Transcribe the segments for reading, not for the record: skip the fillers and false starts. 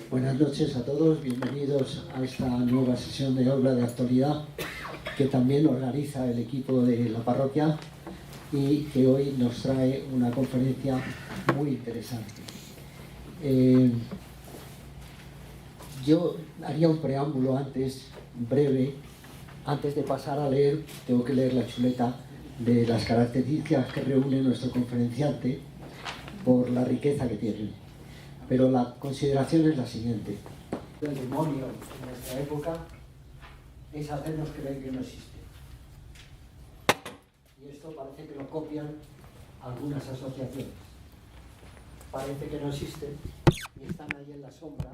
Buenas noches a todos, bienvenidos a esta nueva sesión de obra de actualidad que también organiza el equipo de la parroquia y que hoy nos trae una conferencia muy interesante. Yo haría un preámbulo antes, breve, antes de pasar a leer, tengo que leer la chuleta de las características que reúne nuestro conferenciante por la riqueza que tiene. Pero la consideración es la siguiente. El demonio en nuestra época es hacernos creer que no existe. Y esto parece que lo copian algunas asociaciones. Parece que no existen y están ahí en la sombra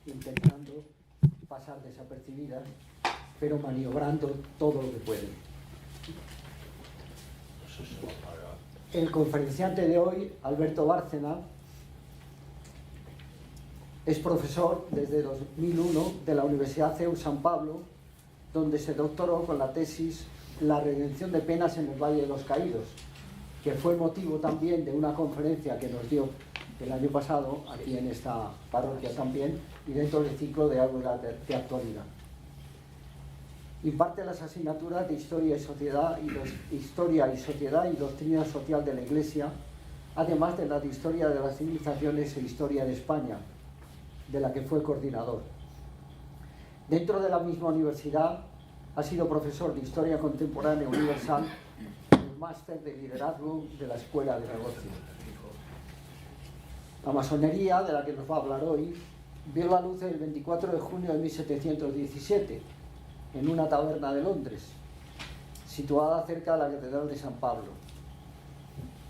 intentando pasar desapercibidas, pero maniobrando todo lo que pueden. El conferenciante de hoy, Alberto Bárcena, es profesor desde 2001 de la Universidad CEU San Pablo, donde se doctoró con la tesis La redención de penas en el Valle de los Caídos, que fue motivo también de una conferencia que nos dio el año pasado aquí en esta parroquia también y dentro del ciclo de Ágora de Actualidad. Imparte las asignaturas de Historia y Sociedad y Doctrina Social de la Iglesia, además de la de Historia de las Civilizaciones e Historia de España, de la que fue coordinador. Dentro de la misma universidad ha sido profesor de Historia Contemporánea Universal y el máster de Liderazgo de la Escuela de Negocios. La masonería, de la que nos va a hablar hoy, vio la luz el 24 de junio de 1717 en una taberna de Londres, situada cerca de la Catedral de San Pablo,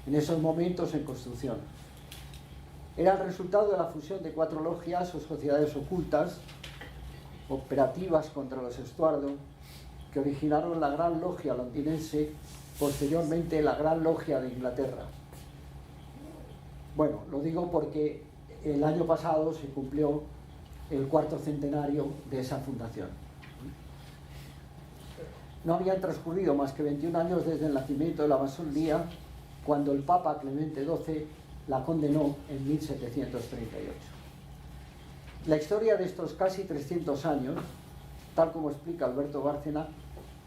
en esos momentos en construcción. Era el resultado de la fusión de 4 logias o sociedades ocultas, operativas contra los Estuardo, que originaron la Gran Logia londinense, posteriormente la Gran Logia de Inglaterra. Bueno, lo digo porque el año pasado se cumplió el 4º centenario de esa fundación. No habían transcurrido más que 21 años desde el nacimiento de la masonería, cuando el Papa Clemente XII la condenó en 1738. La historia de estos casi 300 años, tal como explica Alberto Bárcena,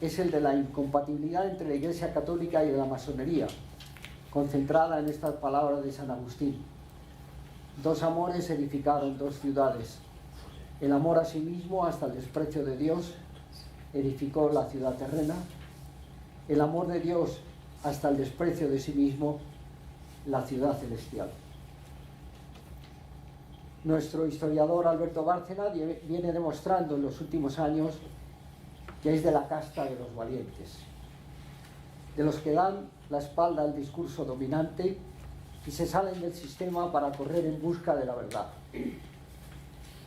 es el de la incompatibilidad entre la Iglesia Católica y la masonería, concentrada en estas palabras de San Agustín. 2 amores edificaron 2 ciudades. El amor a sí mismo hasta el desprecio de Dios edificó la ciudad terrena. El amor de Dios hasta el desprecio de sí mismo, la ciudad celestial. Nuestro historiador Alberto Bárcena viene demostrando en los últimos años que es de la casta de los valientes, de los que dan la espalda al discurso dominante y se salen del sistema para correr en busca de la verdad.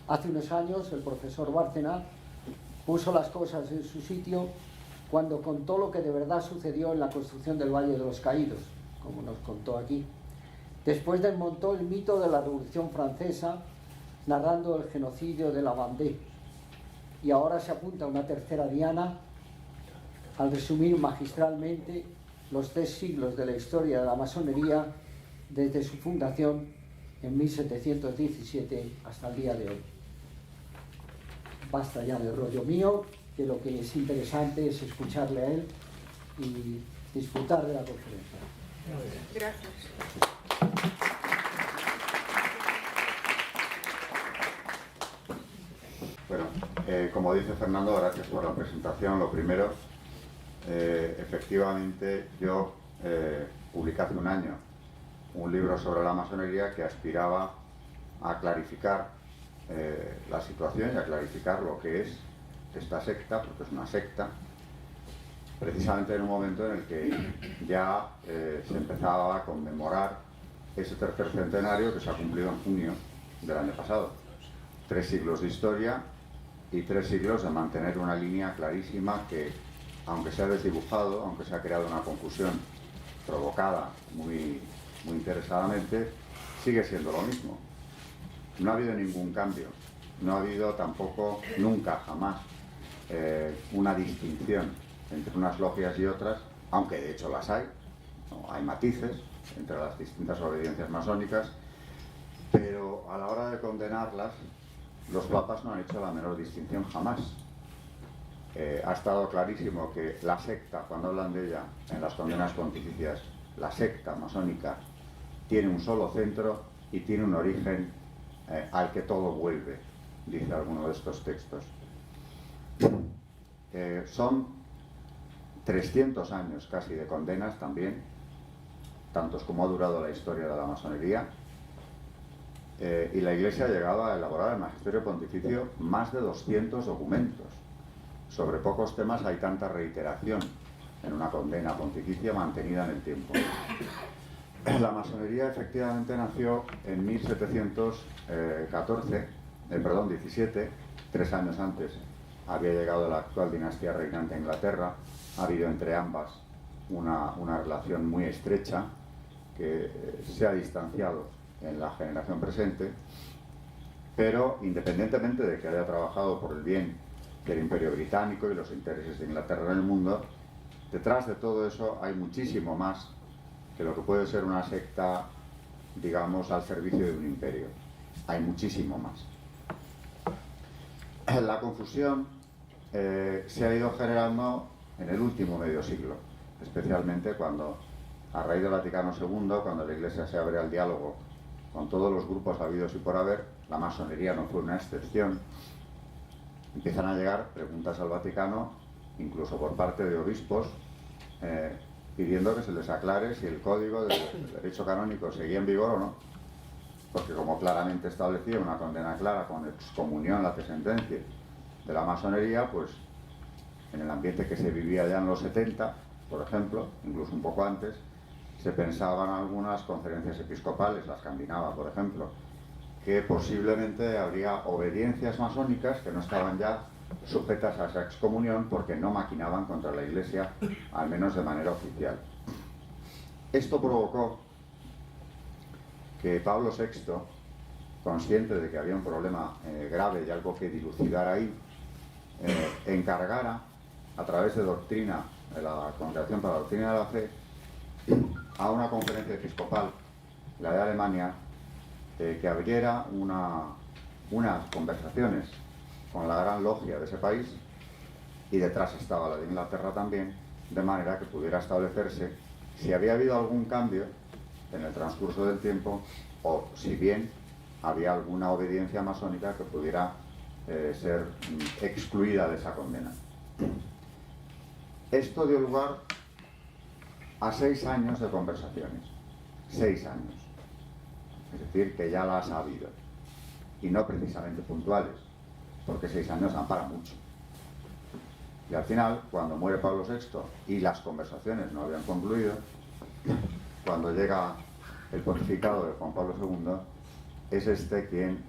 Hace unos años el profesor Bárcena puso las cosas en su sitio cuando contó lo que de verdad sucedió en la construcción del Valle de los Caídos, como nos contó aquí. Después desmontó el mito de la Revolución Francesa, narrando el genocidio de la Vendée. Y ahora se apunta a una tercera diana al resumir magistralmente los 3 siglos de la historia de la masonería desde su fundación en 1717 hasta el día de hoy. Basta ya de rollo mío, que lo que es interesante es escucharle a él y disfrutar de la conferencia. Gracias. Bueno, como dice Fernando, gracias por la presentación. Lo primero, efectivamente yo publiqué hace un año un libro sobre la masonería que aspiraba a clarificar la situación y a clarificar lo que es esta secta, porque es una secta, precisamente en un momento en el que ya se empezaba a conmemorar ese tercer centenario que se ha cumplido en junio del año pasado. 3 siglos de historia y 3 siglos de mantener una línea clarísima que, aunque se ha desdibujado, aunque se ha creado una confusión provocada muy interesadamente, sigue siendo lo mismo. No ha habido ningún cambio, no ha habido tampoco, nunca, jamás, una distinción entre unas logias y otras, aunque de hecho las hay, ¿no? Hay matices entre las distintas obediencias masónicas, pero a la hora de condenarlas, los papas no han hecho la menor distinción jamás. Ha estado clarísimo que la secta, cuando hablan de ella en las condenas pontificias, la secta masónica tiene un solo centro y tiene un origen al que todo vuelve, dice alguno de estos textos. Son 300 años casi de condenas también, tantos como ha durado la historia de la masonería, y la Iglesia ha llegado a elaborar el Magisterio Pontificio más de 200 documentos. Sobre pocos temas hay tanta reiteración en una condena pontificia mantenida en el tiempo. La masonería efectivamente nació en 17, 3 años antes había llegado la actual dinastía reinante a Inglaterra. Ha habido entre ambas una relación muy estrecha que se ha distanciado en la generación presente, pero independientemente de que haya trabajado por el bien del Imperio Británico y los intereses de Inglaterra en el mundo, detrás de todo eso hay muchísimo más que lo que puede ser una secta, digamos, al servicio de un imperio. Hay muchísimo más. La confusión se ha ido generando en el último medio siglo, especialmente cuando, a raíz del Vaticano II, cuando la Iglesia se abre al diálogo con todos los grupos habidos y por haber, la masonería no fue una excepción, empiezan a llegar preguntas al Vaticano, incluso por parte de obispos, pidiendo que se les aclare si el código del derecho canónico seguía en vigor o no, porque como claramente establecía una condena clara con excomunión, la sentencia de la masonería, pues en el ambiente que se vivía ya en los 70, por ejemplo, incluso un poco antes, se pensaban algunas conferencias episcopales, la escandinava, por ejemplo, que posiblemente habría obediencias masónicas que no estaban ya sujetas a esa excomunión porque no maquinaban contra la Iglesia, al menos de manera oficial. Esto provocó que Pablo VI, consciente de que había un problema grave y algo que dilucidar ahí, encargara, a través de doctrina, de la Congregación para la Doctrina de la Fe, a una conferencia episcopal, la de Alemania, que abriera unas conversaciones con la gran logia de ese país, y detrás estaba la de Inglaterra también, de manera que pudiera establecerse si había habido algún cambio en el transcurso del tiempo o si bien había alguna obediencia masónica que pudiera ser excluida de esa condena. Esto dio lugar a 6 años de conversaciones, 6 años, es decir, que ya las ha habido, y no precisamente puntuales, porque 6 años dan para mucho. Y al final, cuando muere Pablo VI y las conversaciones no habían concluido, cuando llega el pontificado de Juan Pablo II, es este quien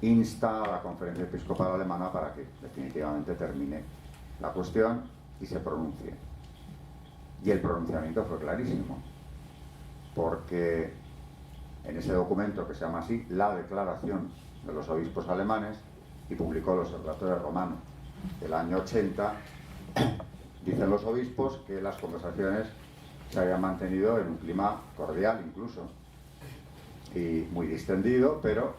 insta a la Conferencia Episcopal Alemana para que definitivamente termine la cuestión y se pronuncie. Y el pronunciamiento fue clarísimo, porque en ese documento que se llama así, la Declaración de los Obispos Alemanes, y publicó el Observatorio Romano del año 80, dicen los obispos que las conversaciones se habían mantenido en un clima cordial incluso, y muy distendido, pero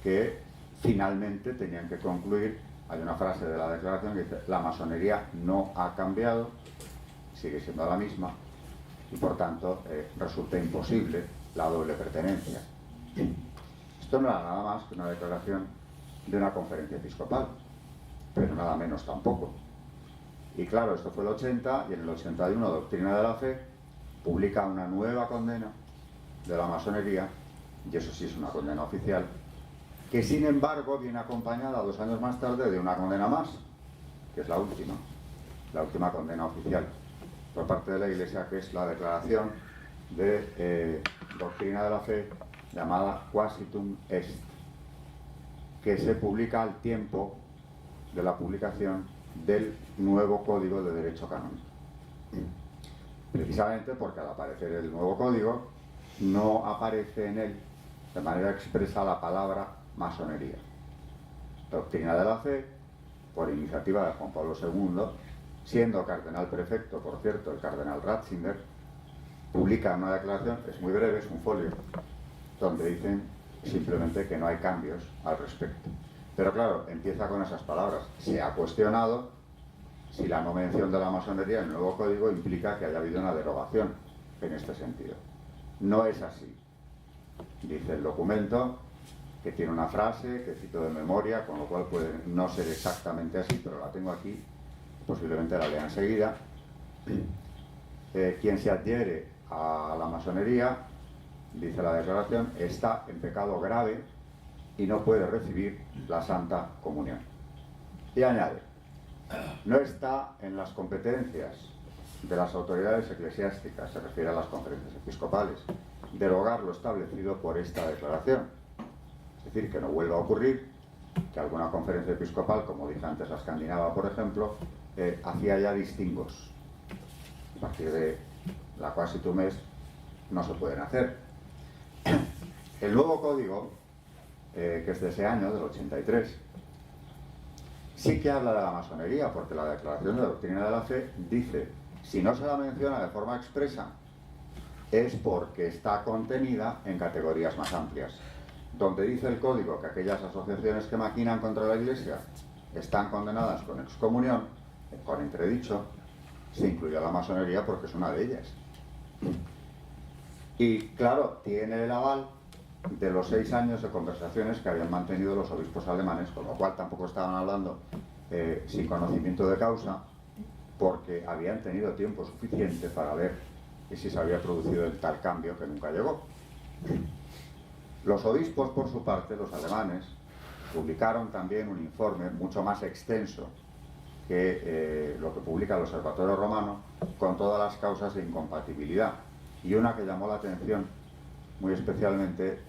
que finalmente tenían que concluir. Hay una frase de la declaración que dice: la masonería no ha cambiado, sigue siendo la misma, y por tanto resulta imposible la doble pertenencia. Esto no era nada más que una declaración de una conferencia episcopal, pero nada menos tampoco. Y claro, esto fue el 80, y en el 81 Doctrina de la Fe publica una nueva condena de la masonería, y eso sí es una condena oficial, que sin embargo viene acompañada 2 años más tarde de una condena más, que es la última condena oficial por parte de la Iglesia, que es la declaración de Doctrina de la Fe llamada Quasitum Est, que se publica al tiempo de la publicación del nuevo Código de Derecho Canónico. Precisamente porque al aparecer el nuevo código no aparece en él de manera expresa la palabra masonería. Doctrina de la Fe, por iniciativa de Juan Pablo II, siendo cardenal prefecto, por cierto, el cardenal Ratzinger, publica una declaración, es muy breve, es un folio, donde dicen simplemente que no hay cambios al respecto. Pero claro, empieza con esas palabras. Se ha cuestionado si la no mención de la masonería en el nuevo código implica que haya habido una derogación en este sentido. No es así. Dice el documento, que tiene una frase que cito de memoria, con lo cual puede no ser exactamente así, pero la tengo aquí, posiblemente la lea enseguida. Quien se adhiere a la masonería, dice la declaración, está en pecado grave y no puede recibir la Santa Comunión. Y añade, no está en las competencias de las autoridades eclesiásticas, se refiere a las conferencias episcopales, derogar lo establecido por esta declaración. Es decir, que no vuelva a ocurrir que alguna conferencia episcopal, como dije antes, la escandinava, por ejemplo, hacía ya distingos. A partir de la Quasitum Est no se pueden hacer. El nuevo código, que es de ese año, del 83, sí que habla de la masonería, porque la Declaración de Doctrina de la Fe dice, si no se la menciona de forma expresa, es porque está contenida en categorías más amplias. Donde dice el código que aquellas asociaciones que maquinan contra la Iglesia están condenadas con excomunión, con entredicho, se incluye a la masonería porque es una de ellas. Y claro, tiene el aval de los 6 años de conversaciones que habían mantenido los obispos alemanes, con lo cual tampoco estaban hablando sin conocimiento de causa, porque habían tenido tiempo suficiente para ver si se había producido el tal cambio que nunca llegó. Los obispos, por su parte, los alemanes, publicaron también un informe mucho más extenso que lo que publica el Observatorio Romano, con todas las causas de incompatibilidad. Y una que llamó la atención muy especialmente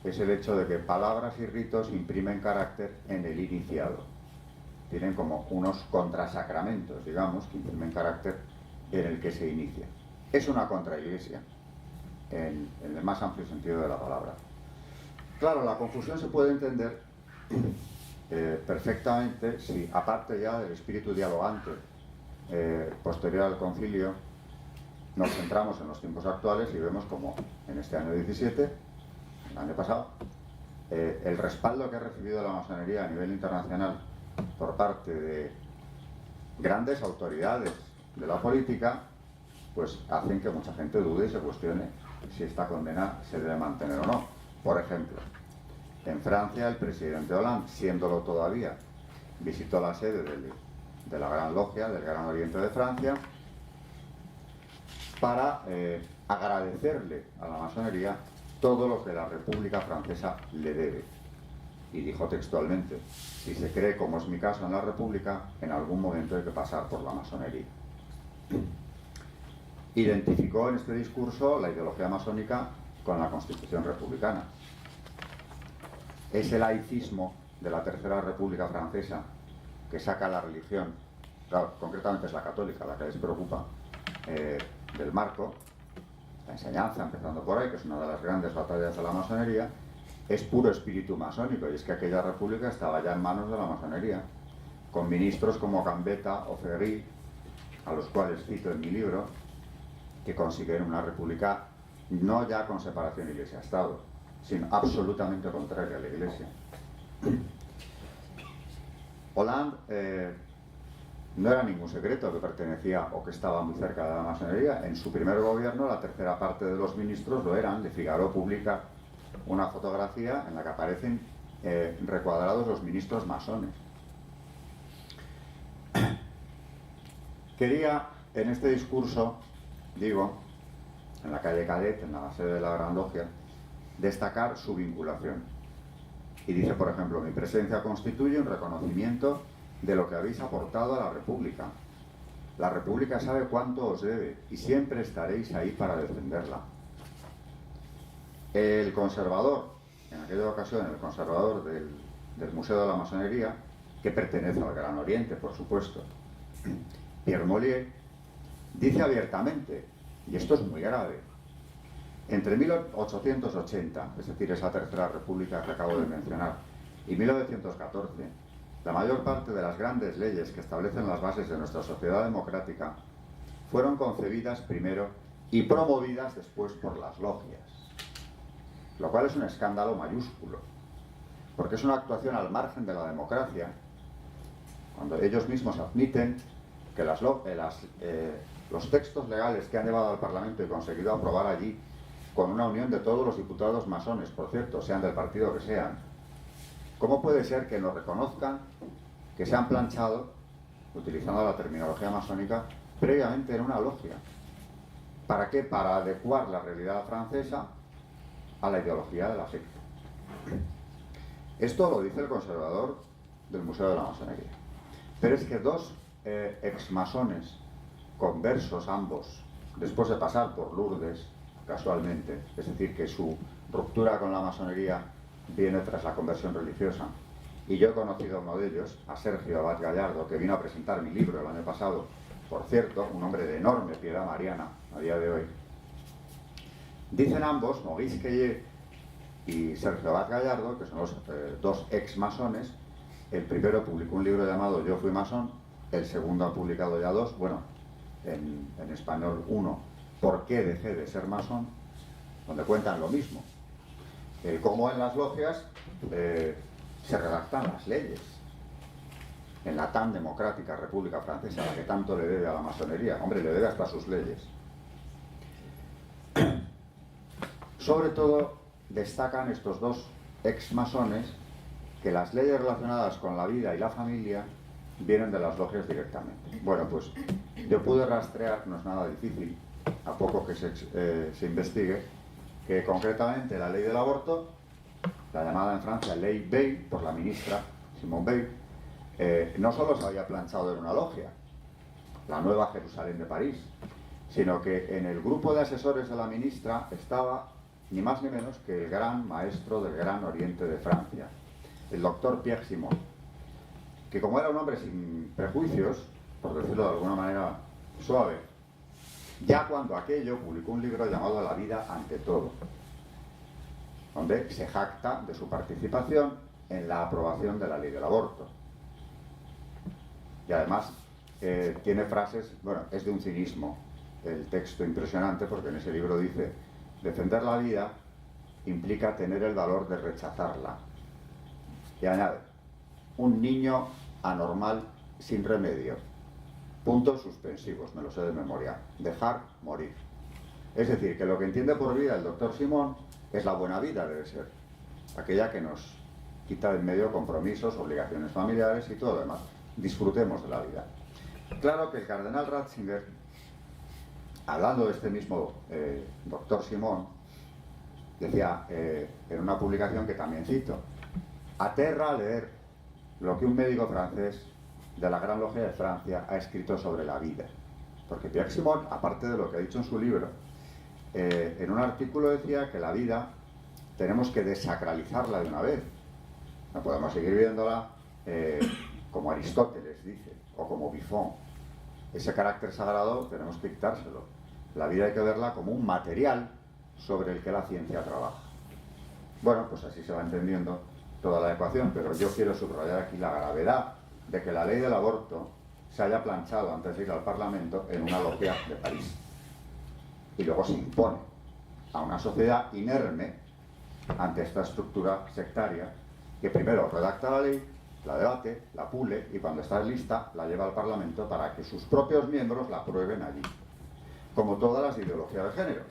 es el hecho de que palabras y ritos imprimen carácter en el iniciado. Tienen como unos contrasacramentos, digamos, que imprimen carácter en el que se inicia. Es una contraiglesia, en el más amplio sentido de la palabra. Claro, la confusión se puede entender perfectamente si, aparte ya del espíritu dialogante posterior al concilio, nos centramos en los tiempos actuales y vemos como en este año 17, el año pasado, el respaldo que ha recibido la masonería a nivel internacional por parte de grandes autoridades de la política, pues hacen que mucha gente dude y se cuestione si esta condena se debe mantener o no. Por ejemplo, en Francia el presidente Hollande, siéndolo todavía, visitó la sede de la Gran Logia, del Gran Oriente de Francia, para agradecerle a la masonería todo lo que la República Francesa le debe. Y dijo textualmente, si se cree, como es mi caso en la República, en algún momento hay que pasar por la masonería. Identificó en este discurso la ideología masónica con la Constitución republicana. Ese laicismo de la Tercera República Francesa que saca la religión, claro, concretamente es la católica la que les preocupa, del marco, la enseñanza, empezando por ahí, que es una de las grandes batallas de la masonería, es puro espíritu masónico, y es que aquella república estaba ya en manos de la masonería, con ministros como Gambetta o Ferry, a los cuales cito en mi libro, que consiguieron una república no ya con separación Iglesia-Estado, sino absolutamente contraria a la Iglesia. Hollande no era ningún secreto que pertenecía o que estaba muy cerca de la masonería. En su primer gobierno, la tercera parte de los ministros lo eran. Le Figaro publica una fotografía en la que aparecen recuadrados los ministros masones. Quería, en este discurso, digo, en la calle Cadet, en la sede de la Gran Logia, destacar su vinculación. Y dice, por ejemplo, mi presencia constituye un reconocimiento de lo que habéis aportado a la República. La República sabe cuánto os debe y siempre estaréis ahí para defenderla. El conservador, en aquella ocasión el conservador del Museo de la Masonería, que pertenece al Gran Oriente, por supuesto, Pierre Mollier, dice abiertamente, y esto es muy grave, entre 1880, es decir, esa Tercera República que acabo de mencionar, y 1914, la mayor parte de las grandes leyes que establecen las bases de nuestra sociedad democrática fueron concebidas primero y promovidas después por las logias, lo cual es un escándalo mayúsculo, porque es una actuación al margen de la democracia, cuando ellos mismos admiten que los textos legales que han llevado al Parlamento y conseguido aprobar allí, con una unión de todos los diputados masones, por cierto, sean del partido que sean, ¿cómo puede ser que nos reconozcan que se han planchado, utilizando la terminología masónica, previamente en una logia? ¿Para qué? Para adecuar la realidad francesa a la ideología de la secta. Esto lo dice el conservador del Museo de la Masonería. Pero es que dos exmasones, conversos ambos, después de pasar por Lourdes, casualmente, es decir, que su ruptura con la masonería viene tras la conversión religiosa, y yo he conocido a uno de ellos, a Sergio Abad Gallardo, que vino a presentar mi libro el año pasado, por cierto, un hombre de enorme piedad mariana a día de hoy. Dicen ambos, Maurice Queye y Sergio Abad Gallardo, que son los dos ex-masones, el primero publicó un libro llamado Yo fui masón, el segundo ha publicado ya dos, bueno, en español uno, ¿Por qué dejé de ser masón?, donde cuentan lo mismo. Cómo en las logias se redactan las leyes en la tan democrática República Francesa, a la que tanto le debe a la masonería. Hombre, le debe hasta sus leyes. Sobre todo destacan estos dos ex-masones que las leyes relacionadas con la vida y la familia vienen de las logias directamente. Bueno, pues yo pude rastrear, no es nada difícil, a poco que se investigue, que concretamente la ley del aborto, la llamada en Francia Ley Veil, por la ministra Simone Veil, no solo se había planchado en una logia, la Nueva Jerusalén de París, sino que en el grupo de asesores de la ministra estaba ni más ni menos que el gran maestro del Gran Oriente de Francia, el doctor Pierre Simon, que como era un hombre sin prejuicios, por decirlo de alguna manera suave, ya cuando aquello publicó un libro llamado La vida ante todo, donde se jacta de su participación en la aprobación de la ley del aborto. Y además tiene frases, bueno, es de un cinismo el texto impresionante, porque en ese libro dice: defender la vida implica tener el valor de rechazarla. Y añade: un niño anormal sin remedio. Puntos suspensivos, me lo sé de memoria. Dejar morir. Es decir, que lo que entiende por vida el doctor Simón es la buena vida, debe ser. Aquella que nos quita de en medio compromisos, obligaciones familiares y todo lo demás. Disfrutemos de la vida. Claro que el cardenal Ratzinger, hablando de este mismo doctor Simón, decía en una publicación que también cito: aterra leer lo que un médico francés de la Gran Logia de Francia ha escrito sobre la vida. Porque Pierre Simon, aparte de lo que ha dicho en su libro, en un artículo decía que la vida tenemos que desacralizarla de una vez. No podemos seguir viéndola como Aristóteles dice, o como Buffon. Ese carácter sagrado tenemos que quitárselo. La vida hay que verla como un material sobre el que la ciencia trabaja. Bueno, pues así se va entendiendo toda la ecuación, pero yo quiero subrayar aquí la gravedad de que la ley del aborto se haya planchado antes de ir al Parlamento en una logia de París. Y luego se impone a una sociedad inerme ante esta estructura sectaria que primero redacta la ley, la debate, la pule y cuando está lista la lleva al Parlamento para que sus propios miembros la aprueben allí. Como todas las ideologías de género,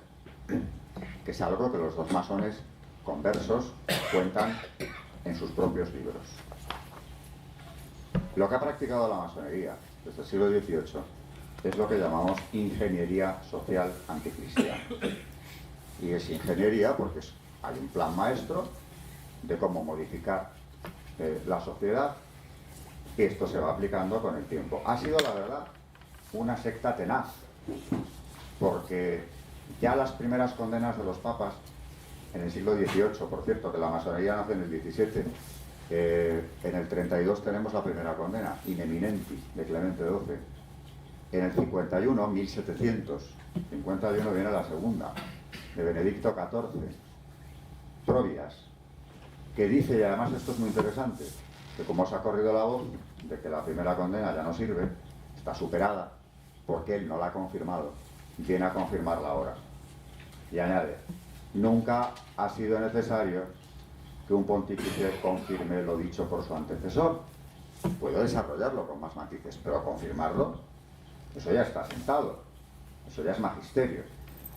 que es algo que los dos masones conversos cuentan en sus propios libros. Lo que ha practicado la masonería desde el siglo XVIII es lo que llamamos ingeniería social anticristiana. Y es ingeniería porque hay un plan maestro de cómo modificar la sociedad, y esto se va aplicando con el tiempo. Ha sido, la verdad, una secta tenaz, porque ya las primeras condenas de los papas en el siglo XVIII, por cierto, que la masonería nace en el XVII, en el 32 tenemos la primera condena, in eminenti, de Clemente XII. En el 51, 1751, viene la segunda, de Benedicto XIV, Provias, que dice, y además esto es muy interesante, que como se ha corrido la voz de que la primera condena ya no sirve, está superada, porque él no la ha confirmado, viene a confirmarla ahora. Y añade, nunca ha sido necesario que un pontífice confirme lo dicho por su antecesor. Puedo desarrollarlo con más matices, pero confirmarlo, eso ya está sentado, eso ya es magisterio.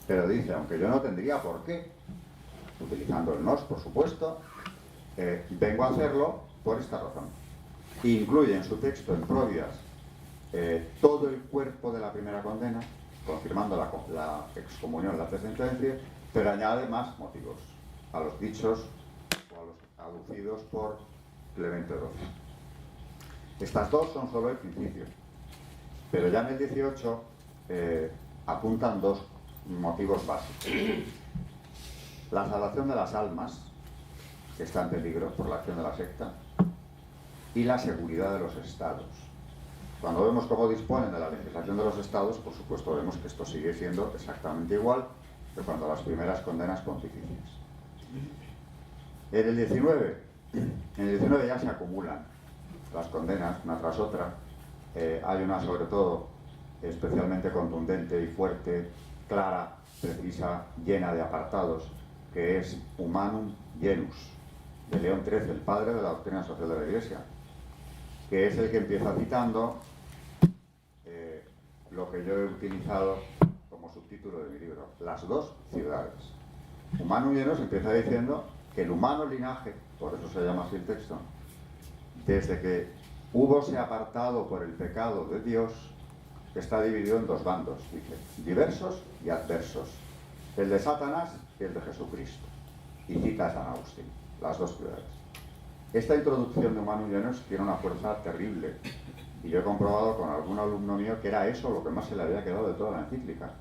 Pero dice, aunque yo no tendría por qué, utilizando el nos, por supuesto, vengo a hacerlo por esta razón. Incluye en su texto, en Provias, todo el cuerpo de la primera condena, confirmando la excomunión, la sentencia, pero añade más motivos a los dichos o a los aducidos por Clemente XII. Estas dos son solo el principio, pero ya en el 18 apuntan dos motivos básicos. La salvación de las almas, que está en peligro por la acción de la secta, y la seguridad de los estados. Cuando vemos cómo disponen de la legislación de los estados, por supuesto vemos que esto sigue siendo exactamente igual que cuando las primeras condenas pontificias. En el 19 ya se acumulan las condenas una tras otra. Hay una sobre todo especialmente contundente y fuerte, clara, precisa, llena de apartados, que es Humanum Genus, de León XIII, el padre de la doctrina social de la Iglesia, que es el que empieza citando lo que yo he utilizado como subtítulo de mi libro, las dos ciudades. Humanum Genus empieza diciendo que el humano linaje, por eso se llama así el texto, desde que húbose apartado por el pecado de Dios, está dividido en dos bandos, dice, diversos y adversos, el de Satanás y el de Jesucristo. Y cita a San Agustín, las dos ciudades. Esta introducción de Humanum Genus tiene una fuerza terrible, y yo he comprobado con algún alumno mío que era eso lo que más se le había quedado de toda la encíclica,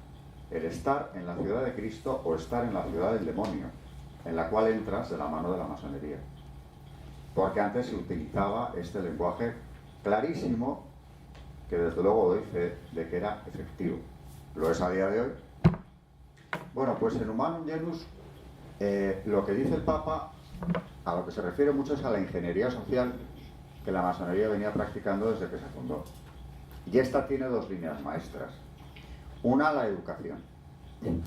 el estar en la ciudad de Cristo o estar en la ciudad del demonio, en la cual entras de la mano de la masonería. Porque antes se utilizaba este lenguaje clarísimo, que desde luego doy fe de que era efectivo. Lo es a día de hoy. Bueno, pues en Humanum Genus lo que dice el Papa, a lo que se refiere mucho es a la ingeniería social que la masonería venía practicando desde que se fundó. Y esta tiene dos líneas maestras. Una, la educación.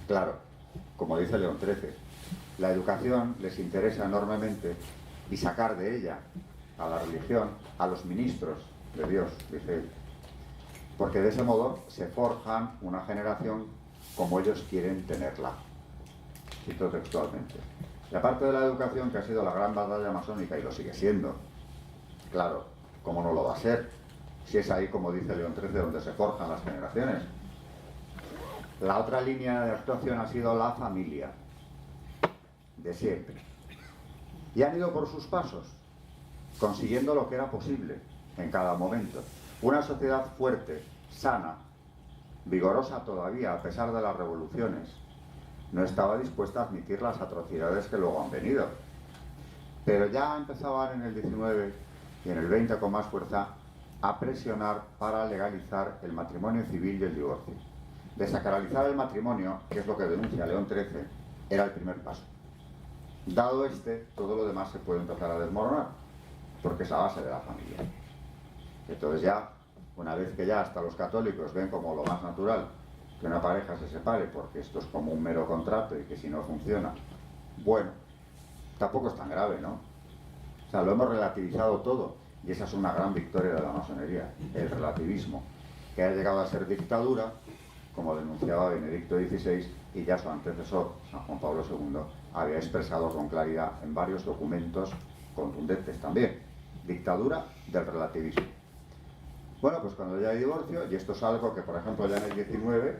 Claro, como dice León XIII, la educación les interesa enormemente y sacar de ella a la religión, a los ministros de Dios, dice él, porque de ese modo se forjan una generación como ellos quieren tenerla. Cito textualmente. Y aparte de la educación, que ha sido la gran batalla masónica y lo sigue siendo, claro, ¿cómo no lo va a ser? Si es ahí, como dice León XIII, donde se forjan las generaciones. La otra línea de actuación ha sido la familia, de siempre. Y han ido por sus pasos, consiguiendo lo que era posible en cada momento. Una sociedad fuerte, sana, vigorosa todavía a pesar de las revoluciones, no estaba dispuesta a admitir las atrocidades que luego han venido. Pero ya empezaban en el 19 y en el 20 con más fuerza a presionar para legalizar el matrimonio civil y el divorcio. Desacralizar el matrimonio, que es lo que denuncia León XIII, era el primer paso. Dado este, todo lo demás se puede empezar a desmoronar, porque es la base de la familia. Entonces ya, una vez que ya hasta los católicos ven como lo más natural que una pareja se separe, porque esto es como un mero contrato y que si no funciona, bueno, tampoco es tan grave, ¿no? O sea, lo hemos relativizado todo, y esa es una gran victoria de la masonería, el relativismo, que ha llegado a ser dictadura, como denunciaba Benedicto XVI, y ya su antecesor, San Juan Pablo II, había expresado con claridad en varios documentos contundentes también. Dictadura del relativismo. Bueno, pues cuando ya hay divorcio, y esto es algo que, por ejemplo, ya en el 19,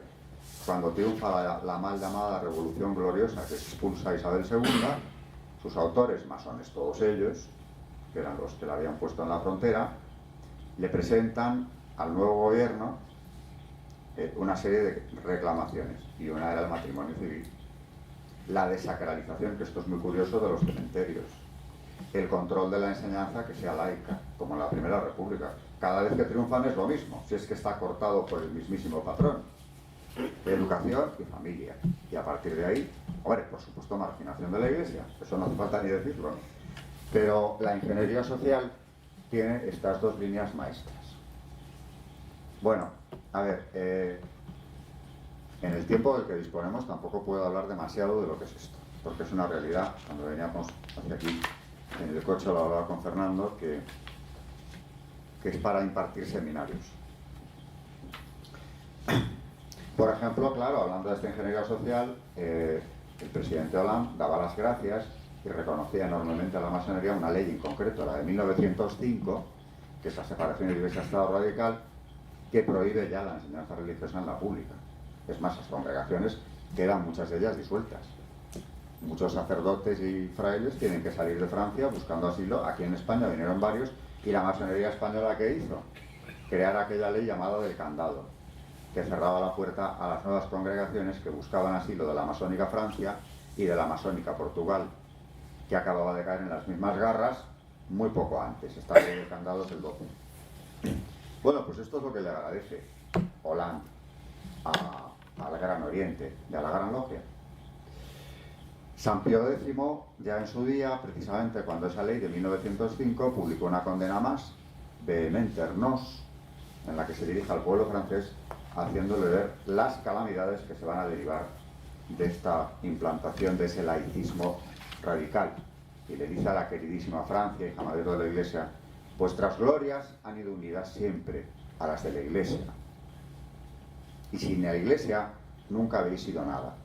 cuando triunfa la mal llamada Revolución Gloriosa, que expulsa a Isabel II, sus autores, masones todos ellos, que eran los que la habían puesto en la frontera, le presentan al nuevo gobierno una serie de reclamaciones, y una era el matrimonio civil, la desacralización, que esto es muy curioso, de los cementerios, el control de la enseñanza que sea laica, como en la Primera República. Cada vez que triunfan es lo mismo, si es que está cortado por el mismísimo patrón. Educación y familia. Y a partir de ahí, hombre, por supuesto, marginación de la Iglesia, eso no hace falta ni decirlo, ¿no? Pero la ingeniería social tiene estas dos líneas maestras. Bueno, a ver, en el tiempo del que disponemos tampoco puedo hablar demasiado de lo que es esto, porque es una realidad. Cuando veníamos hacia aquí, en el coche, lo hablaba con Fernando, que es para impartir seminarios. Por ejemplo, claro, hablando de esta ingeniería social, el presidente Hollande daba las gracias y reconocía enormemente a la masonería una ley en concreto, la de 1905, que es la separación de Iglesia-Estado radical, que prohíbe ya la enseñanza religiosa en la pública. Es más, las congregaciones quedan muchas de ellas disueltas. Muchos sacerdotes y frailes tienen que salir de Francia buscando asilo. Aquí en España vinieron varios, y la masonería española, ¿qué hizo? Crear aquella ley llamada del candado, que cerraba la puerta a las nuevas congregaciones que buscaban asilo de la masónica Francia y de la masónica Portugal, que acababa de caer en las mismas garras muy poco antes. Esta ley del candado es el 12. Bueno, pues esto es lo que le agradece Hollande al Gran Oriente y a la Gran Logia. San Pío X, ya en su día, precisamente cuando esa ley de 1905, publicó una condena más, Vehementer Nos, en la que se dirige al pueblo francés, haciéndole ver las calamidades que se van a derivar de esta implantación de ese laicismo radical. Y le dice a la queridísima Francia, hija mayor de la Iglesia: vuestras glorias han ido unidas siempre a las de la Iglesia, y sin la Iglesia nunca habéis sido nada.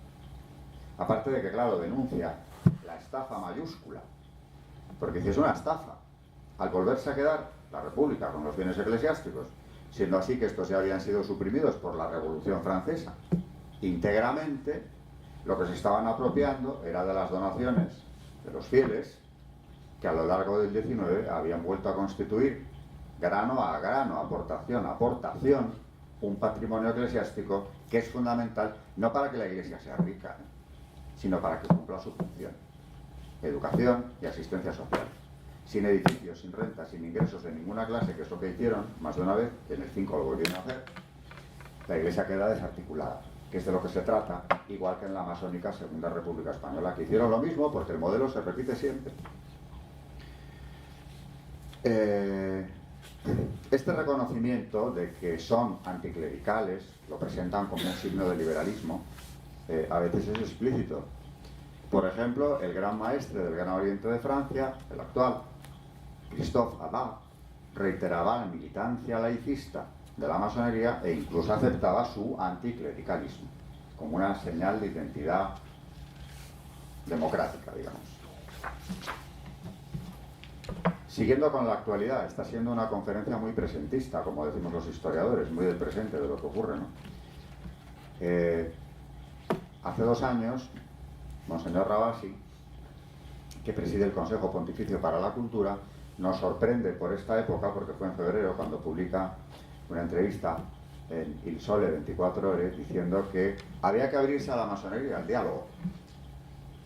Aparte de que, claro, denuncia la estafa mayúscula, porque si es una estafa, al volverse a quedar la República con los bienes eclesiásticos, siendo así que estos ya habían sido suprimidos por la Revolución Francesa íntegramente, lo que se estaban apropiando era de las donaciones de los fieles, que a lo largo del XIX habían vuelto a constituir, grano a grano, aportación a aportación, un patrimonio eclesiástico que es fundamental, no para que la Iglesia sea rica, sino para que cumpla su función: educación y asistencia social. Sin edificios, sin renta, sin ingresos de ninguna clase, que es lo que hicieron más de una vez, en el 5 lo volvieron a hacer, la Iglesia queda desarticulada, que es de lo que se trata, igual que en la masónica Segunda República Española, que hicieron lo mismo, porque el modelo se repite siempre. Este reconocimiento de que son anticlericales lo presentan como un signo de liberalismo. A veces es explícito. Por ejemplo, el gran maestre del Gran Oriente de Francia, el actual, Christophe Abad, reiteraba la militancia laicista de la masonería e incluso aceptaba su anticlericalismo como una señal de identidad democrática, digamos. Siguiendo con la actualidad, está siendo una conferencia muy presentista, como decimos los historiadores, muy del presente, de lo que ocurre, ¿no? Hace 2 años, Monseñor Rabasi, que preside el Consejo Pontificio para la Cultura, nos sorprende por esta época, porque fue en febrero cuando publica una entrevista en Il Sole 24 Ore, diciendo que había que abrirse a la masonería, al diálogo.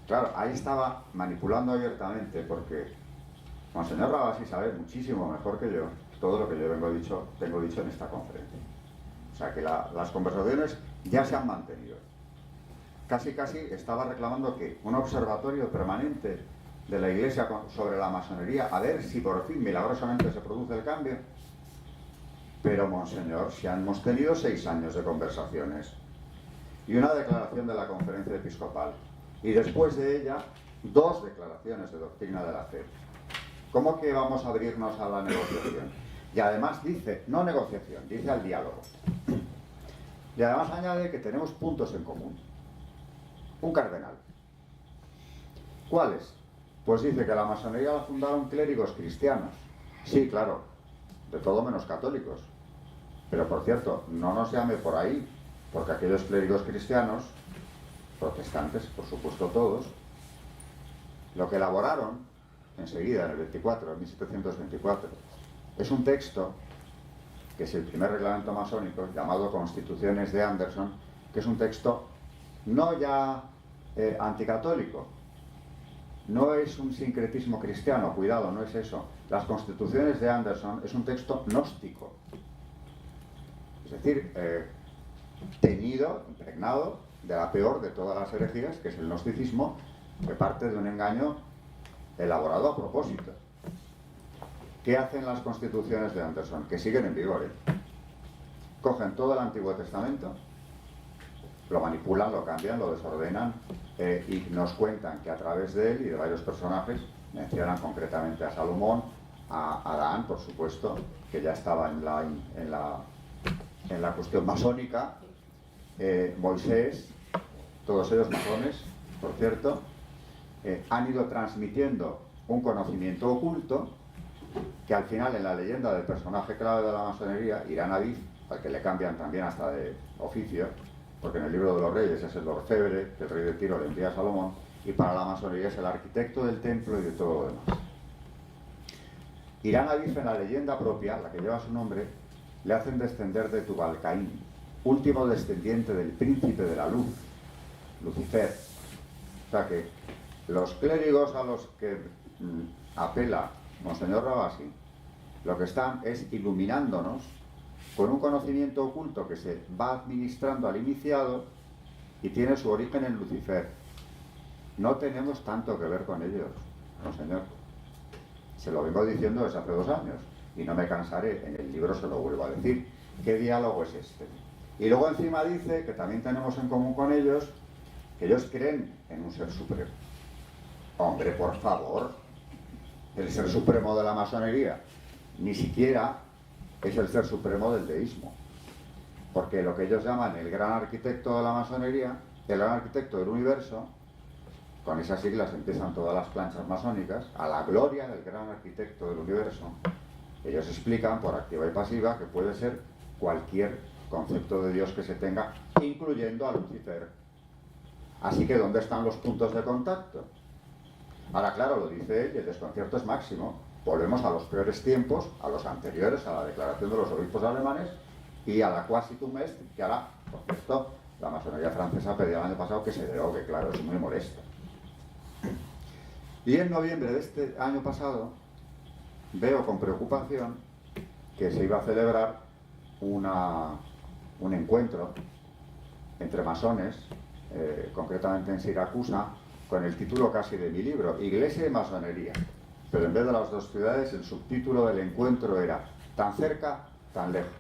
Claro, ahí estaba manipulando abiertamente, porque Monseñor Rabasi sabe muchísimo mejor que yo todo lo que yo tengo dicho en esta conferencia. O sea que las conversaciones ya se han mantenido. Casi estaba reclamando que un observatorio permanente de la Iglesia sobre la masonería, a ver si por fin milagrosamente se produce el cambio. Pero, Monseñor, si hemos tenido 6 años de conversaciones y una declaración de la Conferencia Episcopal, y después de ella 2 declaraciones de doctrina de la fe, ¿cómo que vamos a abrirnos a la negociación? Y además dice, no negociación, dice al diálogo. Y además añade que tenemos puntos en común. Un cardenal. ¿Cuáles? Pues dice que la masonería la fundaron clérigos cristianos. Sí, claro, de todo menos católicos. Pero por cierto, no nos llame por ahí, porque aquellos clérigos cristianos, protestantes, por supuesto todos, lo que elaboraron enseguida, en el 24, en 1724, es un texto que es el primer reglamento masónico, llamado Constituciones de Anderson, que es un texto no ya anticatólico, no es un sincretismo cristiano, cuidado, no es eso. Las Constituciones de Anderson es un texto gnóstico, es decir, teñido, impregnado de la peor de todas las herejías, que es el gnosticismo, que parte de un engaño elaborado a propósito. ¿Qué hacen las Constituciones de Anderson? Que siguen en vigor, Cogen todo el Antiguo Testamento, lo manipulan, lo cambian, lo desordenan, y nos cuentan que a través de él y de varios personajes, mencionan concretamente a Salomón, a Adán, por supuesto, que ya estaba en la cuestión masónica, Moisés, todos ellos masones, por cierto, han ido transmitiendo un conocimiento oculto que al final, en la leyenda del personaje clave de la masonería, Irán Adif, al que le cambian también hasta de oficio, porque en el libro de los reyes es el orfebre que el rey de Tiro le envía a Salomón, y para la masonería es el arquitecto del templo y de todo lo demás. Irán Adif, en la leyenda propia, la que lleva su nombre, le hacen descender de Tubal-Caín, último descendiente del príncipe de la luz, Lucifer. O sea que los clérigos a los que apela Monseñor Rabasi, lo que están es iluminándonos con un conocimiento oculto que se va administrando al iniciado y tiene su origen en Lucifer. No tenemos tanto que ver con ellos, Monseñor. Se lo vengo diciendo desde hace 2 años y no me cansaré, en el libro se lo vuelvo a decir. ¿Qué diálogo es este? Y luego encima dice que también tenemos en común con ellos que ellos creen en un ser supremo. Hombre, por favor, el ser supremo de la masonería ni siquiera es el ser supremo del deísmo, porque lo que ellos llaman el gran arquitecto de la masonería, el gran arquitecto del universo, con esas siglas empiezan todas las planchas masónicas, a la gloria del gran arquitecto del universo, ellos explican por activa y pasiva que puede ser cualquier concepto de Dios que se tenga, incluyendo a Lucifer. Así que, ¿dónde están los puntos de contacto? Ahora, claro, lo dice él y el desconcierto es máximo. Volvemos a los peores tiempos, a los anteriores, a la declaración de los obispos alemanes y a la quasitum est, que ahora, por cierto, la masonería francesa pedía el año pasado que se derogue, claro, es muy molesto. Y en noviembre de este año pasado veo con preocupación que se iba a celebrar un encuentro entre masones, concretamente en Siracusa, con el título casi de mi libro, Iglesia y Masonería. Pero en vez de las 2 ciudades, el subtítulo del encuentro era Tan cerca, tan lejos.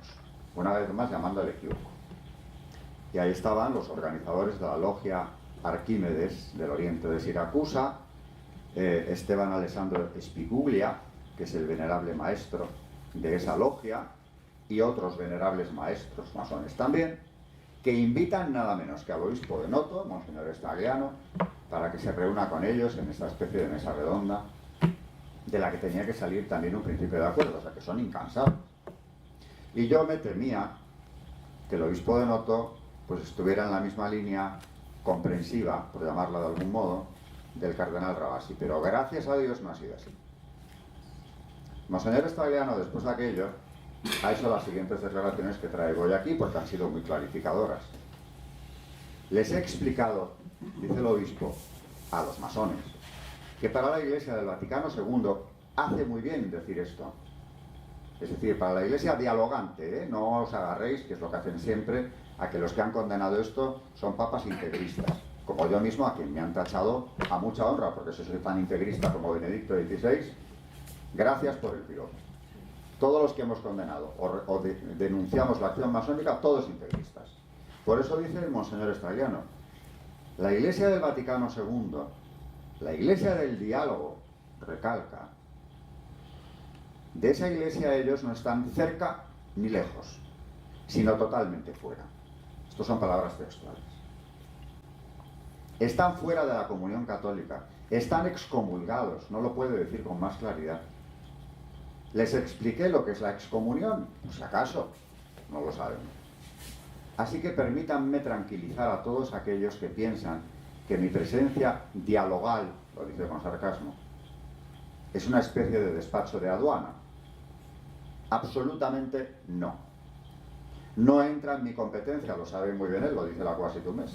Una vez más llamando al equívoco. Y ahí estaban los organizadores de la logia Arquímedes del Oriente de Siracusa, Esteban Alessandro Spiguglia, que es el venerable maestro de esa logia, y otros venerables maestros masones también, que invitan nada menos que al obispo de Noto, Monseñor Stagliano, para que se reúna con ellos en esta especie de mesa redonda, de la que tenía que salir también un principio de acuerdo, o sea que son incansables. Y yo me temía que el obispo de Noto pues estuviera en la misma línea comprensiva, por llamarla de algún modo, del cardenal Rabasi, pero gracias a Dios no ha sido así. Monseñor Stagliano, después de aquello, ha hecho las siguientes declaraciones que traigo hoy aquí porque han sido muy clarificadoras. Les he explicado, dice el obispo, a los masones, que para la Iglesia del Vaticano II hace muy bien decir esto. Es decir, para la Iglesia dialogante, no os agarréis, que es lo que hacen siempre, a que los que han condenado esto son papas integristas, como yo mismo, a quien me han tachado a mucha honra, porque si soy tan integrista como Benedicto XVI, gracias por el piropo. Todos los que hemos condenado o denunciamos la acción masónica, todos integristas. Por eso dice el Monseñor Stagliano, la Iglesia del Vaticano II, la Iglesia del diálogo, recalca, de esa Iglesia ellos no están cerca ni lejos, sino totalmente fuera. Estas son palabras textuales. Están fuera de la comunión católica, están excomulgados, no lo puede decir con más claridad. Les expliqué lo que es la excomunión, por si acaso, no lo sabemos. Así que permítanme tranquilizar a todos aquellos que piensan que mi presencia dialogal, lo dice con sarcasmo, es una especie de despacho de aduana. Absolutamente no. No entra en mi competencia, lo sabe muy bien él, lo dice la Quasi Tumes,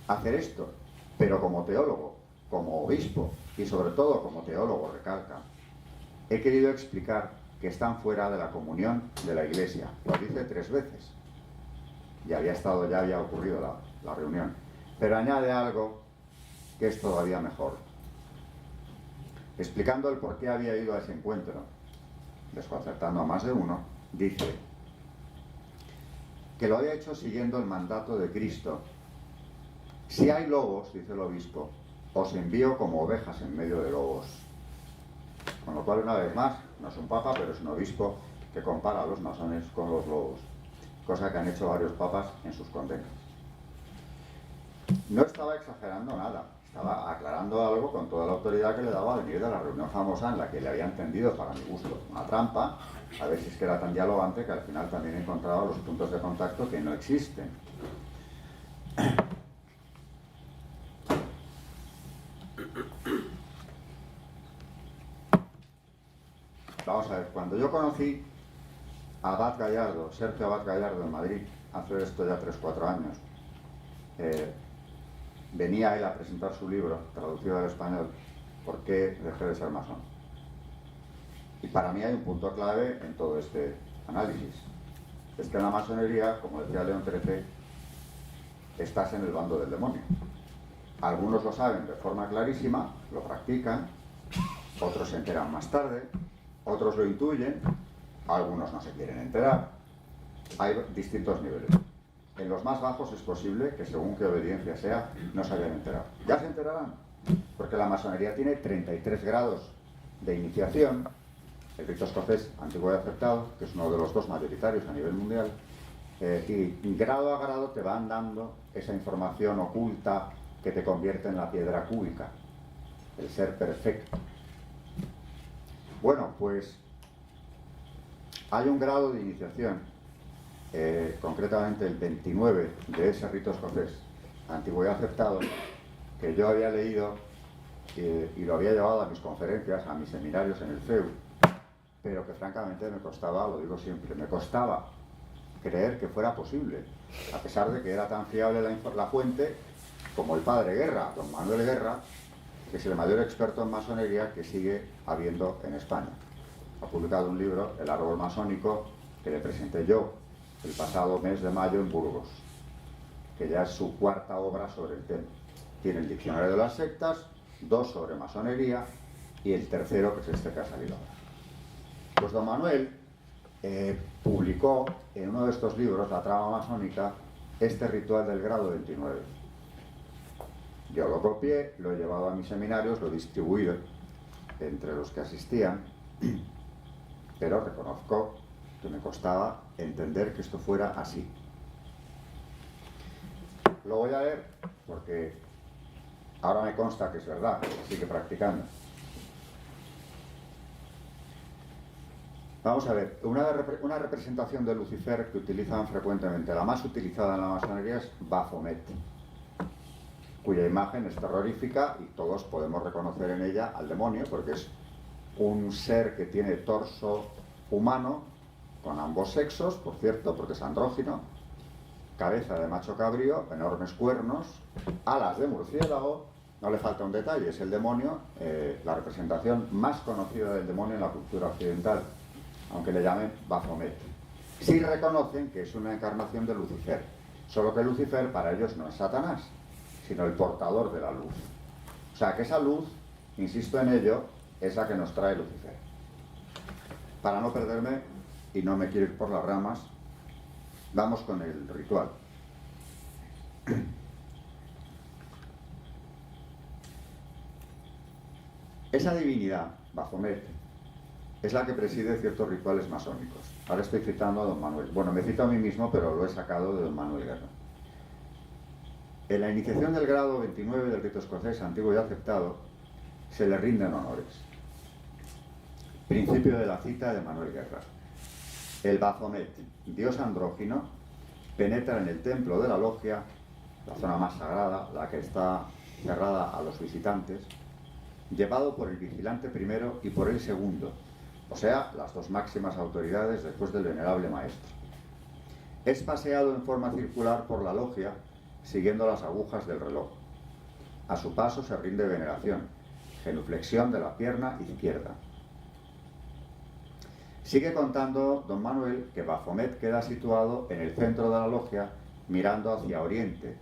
hacer esto, pero como teólogo, como obispo y sobre todo como teólogo, recalca, he querido explicar que están fuera de la comunión de la Iglesia. Lo dice 3 veces. Ya había ocurrido la reunión. Pero añade algo que es todavía mejor. Explicando el por qué había ido a ese encuentro, desconcertando a más de uno, dice que lo había hecho siguiendo el mandato de Cristo. Si hay lobos, dice el obispo, os envío como ovejas en medio de lobos. Con lo cual, una vez más, no es un papa, pero es un obispo que compara a los masones con los lobos, cosa que han hecho varios papas en sus condenas. No estaba exagerando nada, estaba aclarando algo con toda la autoridad que le daba venir de la reunión famosa en la que le había entendido, para mi gusto, una trampa, a ver si es que era tan dialogante que al final también encontraba los puntos de contacto que no existen. Vamos a ver, cuando yo conocí a Abad Gallardo, Sergio Abad Gallardo en Madrid, hace esto ya 3-4 años, venía él a presentar su libro, traducido al español, ¿Por qué dejé de ser masón? Y para mí hay un punto clave en todo este análisis. Es que en la masonería, como decía León XIII, estás en el bando del demonio. Algunos lo saben de forma clarísima, lo practican, otros se enteran más tarde, otros lo intuyen, algunos no se quieren enterar. Hay distintos niveles. En los más bajos es posible que, según qué obediencia sea, no se hayan enterado. Ya se enterarán, porque la masonería tiene 33 grados de iniciación. El rito escocés antiguo y aceptado, que es uno de los 2 mayoritarios a nivel mundial, y grado a grado te van dando esa información oculta que te convierte en la piedra cúbica, el ser perfecto. Bueno, pues hay un grado de iniciación, concretamente el 29 de ese rito escocés, antiguo y aceptado, que yo había leído y lo había llevado a mis conferencias, a mis seminarios en el CEU, pero que francamente me costaba, lo digo siempre, me costaba creer que fuera posible, a pesar de que era tan fiable la fuente como el padre Guerra, don Manuel Guerra, que es el mayor experto en masonería que sigue habiendo en España. Ha publicado un libro, El árbol masónico, que le presenté yo el pasado mes de mayo en Burgos, que ya es su 4ª obra sobre el tema. Tiene el diccionario de las sectas, 2 sobre masonería y el tercero, que es este que ha salido ahora. Pues don Manuel publicó en uno de estos libros, La trama masónica, este ritual del grado 29. Yo lo copié, lo he llevado a mis seminarios, lo he distribuido entre los que asistían, pero reconozco que me costaba entender que esto fuera así. Lo voy a leer porque ahora me consta que es verdad, que se sigue practicando. Vamos a ver, una representación de Lucifer que utilizan frecuentemente, la más utilizada en la masonería es Baphomet, cuya imagen es terrorífica y todos podemos reconocer en ella al demonio, porque es un ser que tiene torso humano, con ambos sexos, por cierto, porque es andrógino, cabeza de macho cabrío, enormes cuernos, alas de murciélago. No le falta un detalle, es el demonio, la representación más conocida del demonio en la cultura occidental, aunque le llamen Baphomet. Sí reconocen que es una encarnación de Lucifer, solo que Lucifer para ellos no es Satanás, sino el portador de la luz. O sea que esa luz, insisto en ello, es la que nos trae Lucifer. Para no perderme, y no me quiero ir por las ramas, vamos con el ritual. Esa divinidad, Baphomet, es la que preside ciertos rituales masónicos. Ahora estoy citando a don Manuel. Bueno, me cito a mí mismo, pero lo he sacado de don Manuel Guerra. En la iniciación del grado 29 del rito escocés antiguo y aceptado, se le rinden honores. Principio de la cita de Manuel Guerra. el Baphomet, dios andrógino, penetra en el templo de la logia, la zona más sagrada, la que está cerrada a los visitantes, llevado por el vigilante primero y por el segundo, o sea, las dos máximas autoridades después del venerable maestro. Es paseado en forma circular por la logia, siguiendo las agujas del reloj. A su paso se rinde veneración, genuflexión de la pierna izquierda. Sigue contando don Manuel que Baphomet queda situado en el centro de la logia, mirando hacia oriente,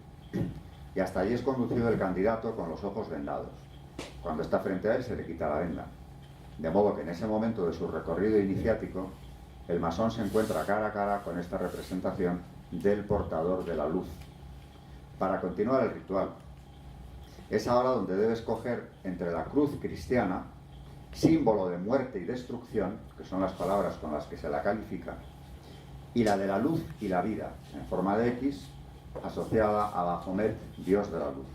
y hasta allí es conducido el candidato con los ojos vendados. Cuando está frente a él se le quita la venda, de modo que en ese momento de su recorrido iniciático, el masón se encuentra cara a cara con esta representación del portador de la luz. Para continuar el ritual, es ahora donde debe escoger entre la cruz cristiana, símbolo de muerte y destrucción, que son las palabras con las que se la califica, y la de la luz y la vida, en forma de X, asociada a Baphomet, dios de la luz.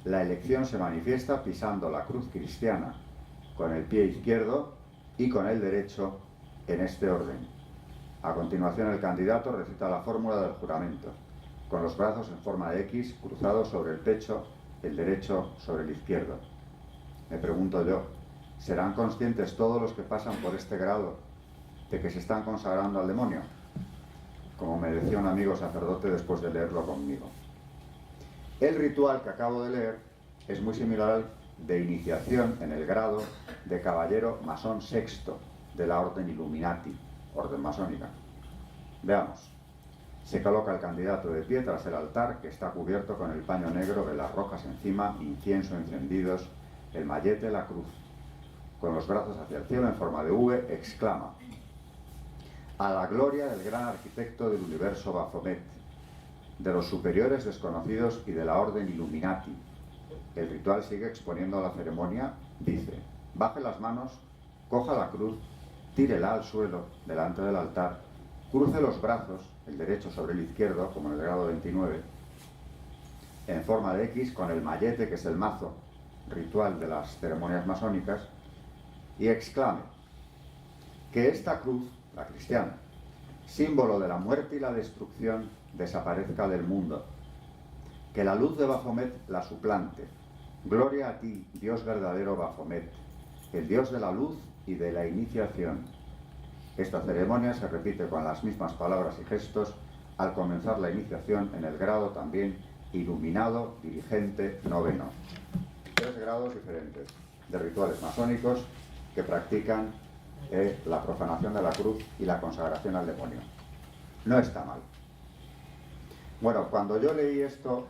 La elección se manifiesta pisando la cruz cristiana con el pie izquierdo y con el derecho en este orden. A continuación el candidato recita la fórmula del juramento, con los brazos en forma de X cruzados sobre el pecho, el derecho sobre el izquierdo. Me pregunto yo, ¿serán conscientes todos los que pasan por este grado de que se están consagrando al demonio? Como me decía un amigo sacerdote después de leerlo conmigo. El ritual que acabo de leer es muy similar al de iniciación en el grado de caballero masón sexto de la orden Illuminati, orden masónica. Veamos. Se coloca el candidato de pie tras el altar, que está cubierto con el paño negro, velas rojas encima, incienso encendidos, el mallete, la cruz. Con los brazos hacia el cielo en forma de V, exclama: a la gloria del gran arquitecto del universo Baphomet, de los superiores desconocidos y de la orden Illuminati. El ritual sigue exponiendo la ceremonia, dice: baje las manos, coja la cruz, tírela al suelo delante del altar, cruce los brazos, el derecho sobre el izquierdo, como en el grado 29, en forma de X, con el mallete, que es el mazo ritual de las ceremonias masónicas, y exclame: que esta cruz, la cristiana, símbolo de la muerte y la destrucción, desaparezca del mundo. Que la luz de Baphomet la suplante. Gloria a ti, Dios verdadero Baphomet, el Dios de la luz y de la iniciación. Esta ceremonia se repite con las mismas palabras y gestos al comenzar la iniciación en el grado también iluminado, dirigente, noveno. 3 grados diferentes de rituales masónicos que practican la profanación de la cruz y la consagración al demonio. No está mal. Bueno, cuando yo leí esto,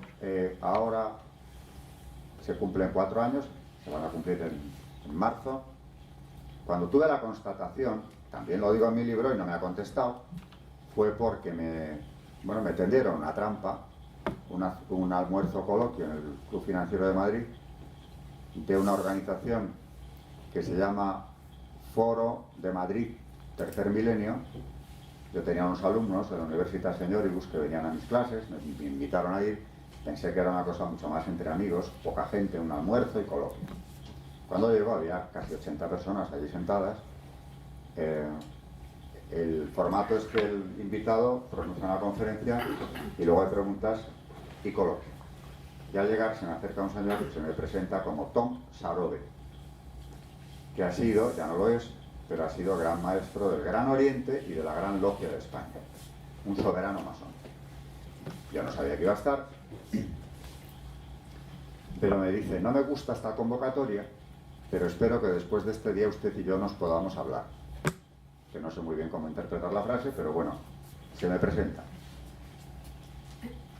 ahora se cumplen 4 años, se van a cumplir en marzo. Cuando tuve la constatación, también lo digo en mi libro y no me ha contestado, fue porque me tendieron una trampa, un almuerzo coloquio en el Club Financiero de Madrid, de una organización que se llama Foro de Madrid Tercer Milenio. Yo tenía unos alumnos de la Universitas Señoribus que venían a mis clases, me invitaron a ir, pensé que era una cosa mucho más entre amigos, poca gente, un almuerzo y coloquio. Cuando llegó había casi 80 personas allí sentadas. El formato es que el invitado pronuncia una conferencia y luego hay preguntas y coloquio. Y al llegar se me acerca un señor que se me presenta como Tom Sarobe, que ha sido, ya no lo es, pero ha sido gran maestro del Gran Oriente y de la Gran Logia de España, un soberano masón. Yo no sabía que iba a estar, pero me dice: no me gusta esta convocatoria, pero espero que después de este día usted y yo nos podamos hablar. Que no sé muy bien cómo interpretar la frase, pero bueno, se me presenta.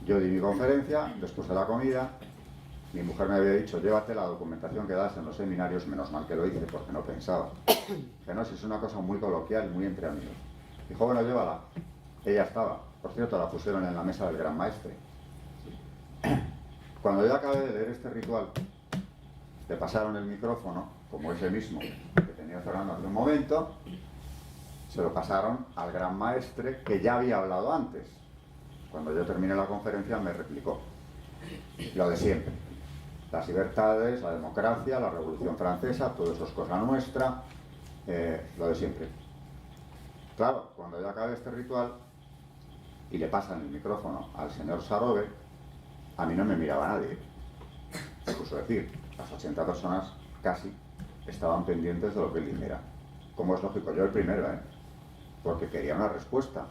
Yo di mi conferencia, después de la comida, mi mujer me había dicho: llévate la documentación que das en los seminarios, menos mal que lo hice porque no pensaba. Que no, si es una cosa muy coloquial, muy entre amigos. Dijo: bueno, llévala. Ella estaba, por cierto, la pusieron en la mesa del gran maestre. Cuando yo acabé de leer este ritual, le pasaron el micrófono, como ese mismo que tenía Fernando hace un momento, se lo pasaron al gran maestre, que ya había hablado antes. Cuando yo terminé la conferencia me replicó lo de siempre: las libertades, la democracia, la Revolución Francesa, todo eso es cosa nuestra, lo de siempre. Claro, cuando ya acabe este ritual y le pasan el micrófono al señor Sarobe, a mí no me miraba nadie. Incluso decir, las 80 personas casi estaban pendientes de lo que él dijera. Como es lógico, yo el primero, porque quería una respuesta.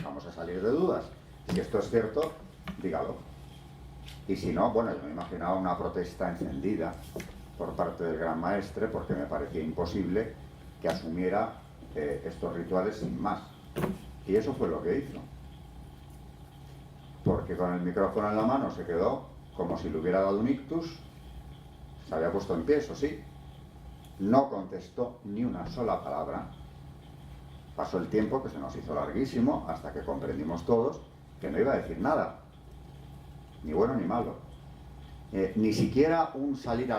Vamos a salir de dudas. Si esto es cierto, dígalo. Y si no, bueno, yo me imaginaba una protesta encendida por parte del gran maestre, porque me parecía imposible que asumiera estos rituales sin más. Y eso fue lo que hizo. Porque con el micrófono en la mano se quedó como si le hubiera dado un ictus, se había puesto en pie, eso sí, no contestó ni una sola palabra. Pasó el tiempo, que se nos hizo larguísimo, hasta que comprendimos todos que no iba a decir nada, ni bueno ni malo. Ni siquiera un salir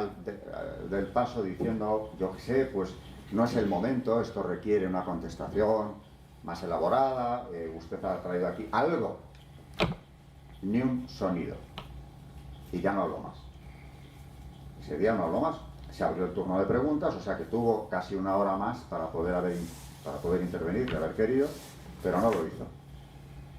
del paso diciendo, yo qué sé, pues no es el momento, esto requiere una contestación más elaborada, usted ha traído aquí algo. Ni un sonido. Y ya no habló más. Ese día no habló más. Se abrió el turno de preguntas, o sea que tuvo casi una hora más para poder intervenir, de haber querido, pero no lo hizo.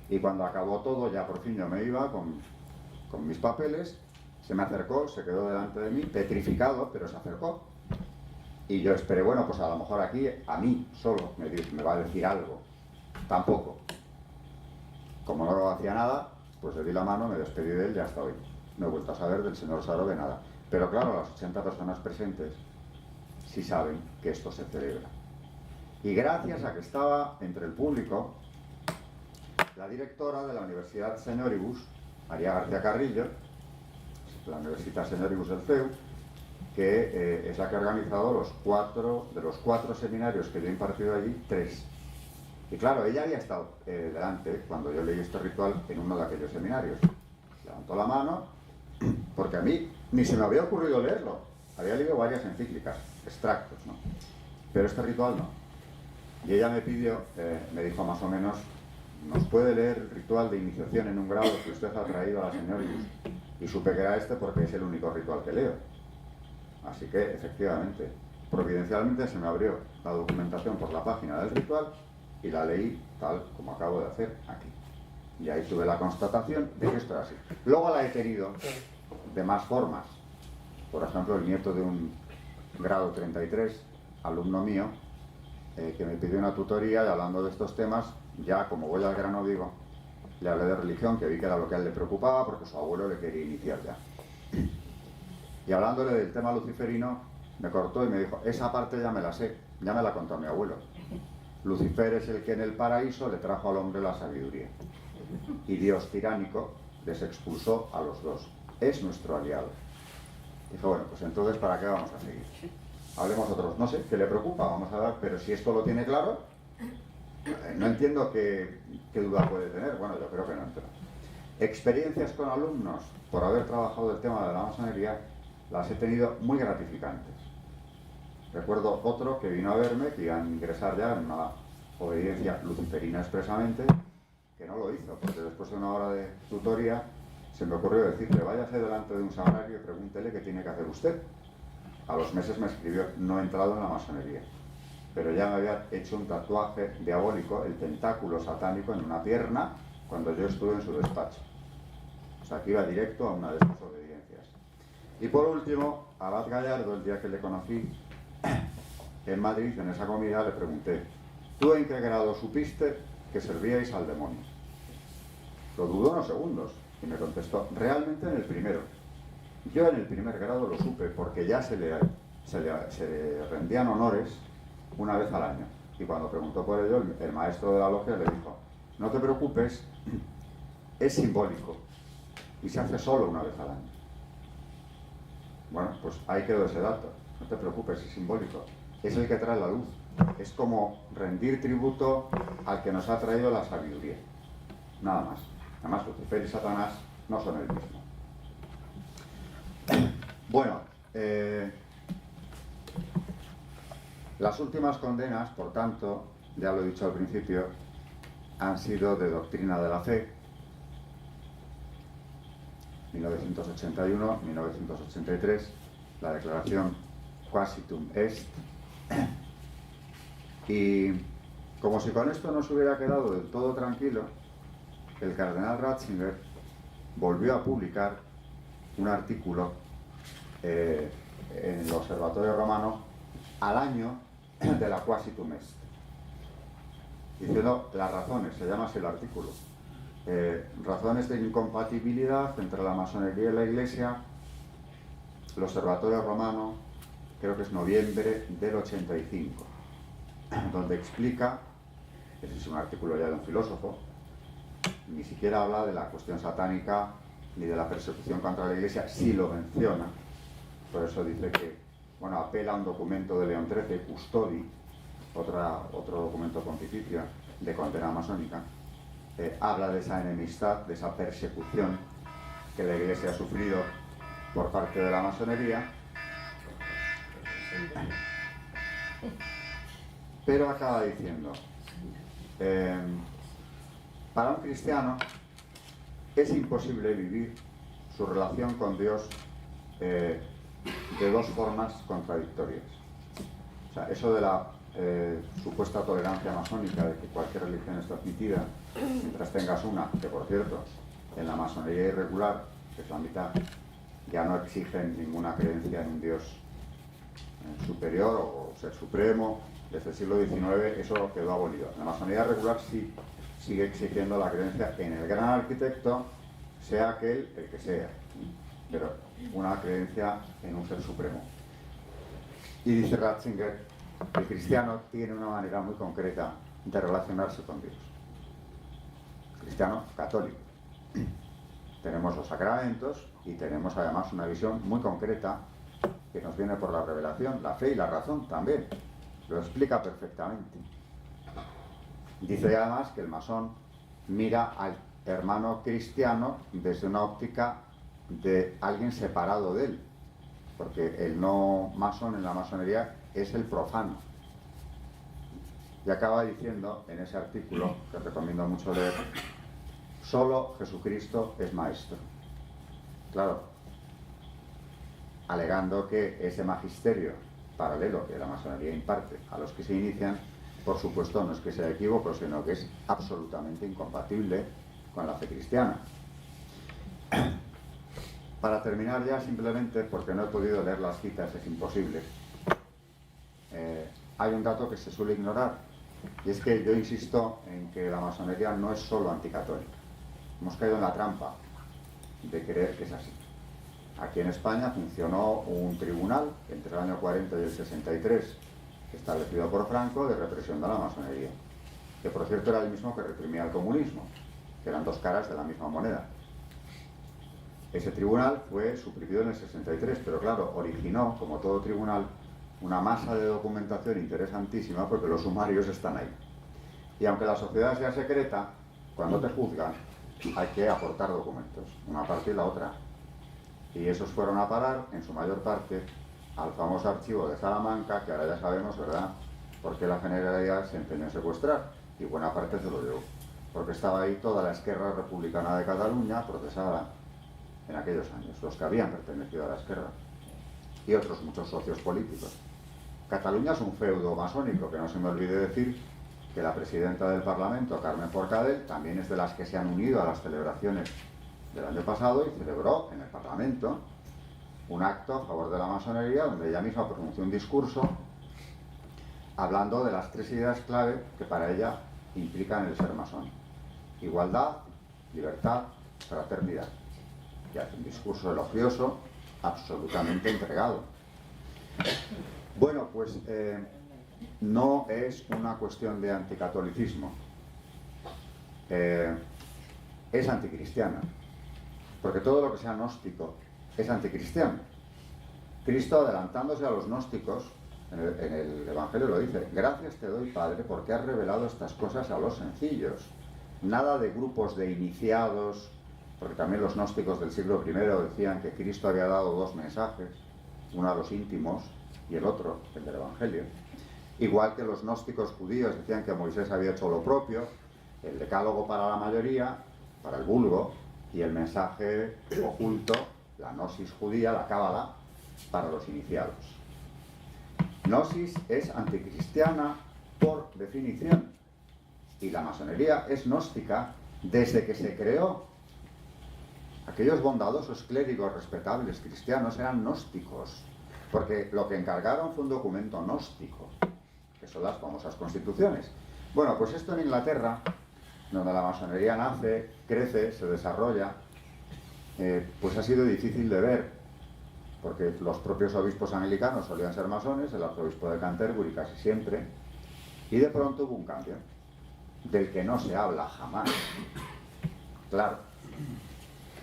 Y cuando acabó todo, ya por fin yo me iba con mis papeles, se me acercó, se quedó delante de mí, petrificado, pero se acercó. Y yo esperé, bueno, pues a lo mejor aquí, a mí solo, me va a decir algo. Tampoco. Como no hacía nada, pues le di la mano, me despedí de él y hasta hoy. No he vuelto a saber del señor Sarobe nada. Pero claro, las 80 personas presentes sí saben que esto se celebra. Y gracias a que estaba entre el público la directora de la Universidad Señoribus, María García Carrillo, la Universidad Señoribus del CEU, que es la que ha organizado de los cuatro seminarios que yo he impartido allí, 3. Y claro, ella había estado delante, cuando yo leí este ritual, en uno de aquellos seminarios. Levantó la mano, porque a mí ni se me había ocurrido leerlo. Había leído varias encíclicas, extractos, ¿no? Pero este ritual no. Y ella me pidió, me dijo más o menos, ¿nos puede leer el ritual de iniciación en un grado que usted ha traído a la señorita? Y supe que era este porque es el único ritual que leo. Así que, efectivamente, providencialmente se me abrió la documentación por la página del ritual y la leí tal como acabo de hacer aquí. Y ahí tuve la constatación de que esto era así. Luego la he tenido de más formas. Por ejemplo, el nieto de un grado 33, alumno mío, que me pidió una tutoría y hablando de estos temas, ya como voy al grano digo, le hablé de religión, que vi que era lo que a él le preocupaba porque su abuelo le quería iniciar ya. Y hablándole del tema luciferino, me cortó y me dijo, esa parte ya me la sé, ya me la contó mi abuelo. Lucifer es el que en el paraíso le trajo al hombre la sabiduría. Y Dios tiránico les expulsó a los dos. Es nuestro aliado. Dijo, bueno, pues entonces ¿para qué vamos a seguir? Hablemos otros, no sé, ¿qué le preocupa? Vamos a ver, pero si esto lo tiene claro, no entiendo qué duda puede tener. Bueno, yo creo que no entiendo. Experiencias con alumnos, por haber trabajado el tema de la masonería, las he tenido muy gratificantes. Recuerdo otro que vino a verme, que iba a ingresar ya en una obediencia luciferina expresamente, que no lo hizo, porque después de una hora de tutoría se me ocurrió decirle, váyase delante de un sagrario y pregúntele qué tiene que hacer usted. A los meses me escribió, no he entrado en la masonería, pero ya me había hecho un tatuaje diabólico, el tentáculo satánico en una pierna, cuando yo estuve en su despacho. O sea, que iba directo a una de estas obediencias. Y por último, a Abad Gallardo, el día que le conocí en Madrid, en esa comida, le pregunté, ¿tú en qué grado supiste que servíais al demonio? Lo dudó unos segundos y me contestó, realmente en el primero. Yo en el primer grado lo supe porque ya se le rendían honores una vez al año. Y cuando preguntó por ello, el maestro de la logia le dijo, no te preocupes, es simbólico y se hace solo una vez al año. Bueno, pues ahí quedó ese dato. No te preocupes, es simbólico. Es el que trae la luz. Es como rendir tributo al que nos ha traído la sabiduría. Nada más. Además, Lucifer y Satanás no son el mismo. Bueno, las últimas condenas, por tanto, ya lo he dicho al principio, han sido de doctrina de la fe, 1981-1983, la declaración Quasitum Est, y Como si con esto no se hubiera quedado del todo tranquilo, el cardenal Ratzinger volvió a publicar un artículo en el Observatorio Romano al año de la Quasitum Est, diciendo las razones, se llama así el artículo, razones de incompatibilidad entre la masonería y la Iglesia, el Observatorio Romano, creo que es noviembre del 85, donde explica, ese es un artículo ya de un filósofo, ni siquiera habla de la cuestión satánica ni de la persecución contra la Iglesia, sí lo menciona, por eso dice que, bueno, apela a un documento de León XIII, Custodi, otro documento pontificio de condena masónica, habla de esa enemistad, de esa persecución que la Iglesia ha sufrido por parte de la masonería, pero acaba diciendo, para un cristiano es imposible vivir su relación con Dios de dos formas contradictorias. O sea, eso de la supuesta tolerancia masónica, de que cualquier religión está admitida mientras tengas una, que por cierto, en la masonería irregular, que es la mitad, ya no exigen ninguna creencia en un Dios superior o ser supremo. Desde el siglo XIX eso quedó abolido. La masonería regular sí sigue exigiendo la creencia en el gran arquitecto, sea aquel el que sea, pero una creencia en un ser supremo. Y dice Ratzinger, el cristiano tiene una manera muy concreta de relacionarse con Dios. Cristiano católico. Tenemos los sacramentos y tenemos además una visión muy concreta que nos viene por la revelación, la fe y la razón también. Lo explica perfectamente. Dice además que el masón mira al hermano cristiano desde una óptica de alguien separado de él, porque el no masón en la masonería es el profano. Y acaba diciendo en ese artículo, que recomiendo mucho leer, solo Jesucristo es maestro. Claro, alegando que ese magisterio paralelo que la masonería imparte a los que se inician, por supuesto no es que sea equívoco, sino que es absolutamente incompatible con la fe cristiana. Para terminar ya, simplemente, porque no he podido leer las citas, es imposible, hay un dato que se suele ignorar, y es que yo insisto en que la masonería no es solo anticatólica. Hemos caído en la trampa de creer que es así. Aquí en España funcionó un tribunal entre el año 40 y el 63, establecido por Franco, de represión de la masonería, que por cierto era el mismo que reprimía el comunismo, que eran dos caras de la misma moneda. Ese tribunal fue suprimido en el 63, pero claro, originó, como todo tribunal, una masa de documentación interesantísima, porque los sumarios están ahí. Y aunque la sociedad sea secreta, cuando te juzgan hay que aportar documentos, una parte y la otra. Y esos fueron a parar, en su mayor parte, al famoso archivo de Salamanca, que ahora ya sabemos, ¿verdad?, por qué la Generalidad se empeñó en secuestrar, y buena parte se lo llevó, porque estaba ahí toda la Esquerra Republicana de Cataluña procesada en aquellos años, los que habían pertenecido a la Esquerra, y otros muchos socios políticos. Cataluña es un feudo masónico, que no se me olvide decir que la presidenta del Parlamento, Carmen Forcadell, también es de las que se han unido a las celebraciones del año pasado y celebró en el Parlamento un acto a favor de la masonería, donde ella misma pronunció un discurso hablando de las tres ideas clave que para ella implican el ser masón: igualdad, libertad, fraternidad. Y hace un discurso elogioso, absolutamente entregado. Bueno, pues no es una cuestión de anticatolicismo, es anticristiana, porque todo lo que sea gnóstico es anticristiano. Cristo, adelantándose a los gnósticos, en el Evangelio lo dice: gracias te doy, Padre, porque has revelado estas cosas a los sencillos. Nada de grupos de iniciados, porque también los gnósticos del siglo I decían que Cristo había dado dos mensajes, uno a los íntimos y el otro, el del Evangelio. Igual que los gnósticos judíos decían que Moisés había hecho lo propio, el decálogo para la mayoría, para el vulgo, y el mensaje oculto, la gnosis judía, la cábala, para los iniciados. Gnosis es anticristiana por definición, y la masonería es gnóstica desde que se creó. Aquellos bondadosos clérigos respetables cristianos eran gnósticos, porque lo que encargaron fue un documento gnóstico, que son las famosas constituciones. Bueno, pues esto en Inglaterra, donde la masonería nace, crece, se desarrolla, pues ha sido difícil de ver, porque los propios obispos anglicanos solían ser masones, el arzobispo de Canterbury casi siempre, y de pronto hubo un cambio, del que no se habla jamás. Claro,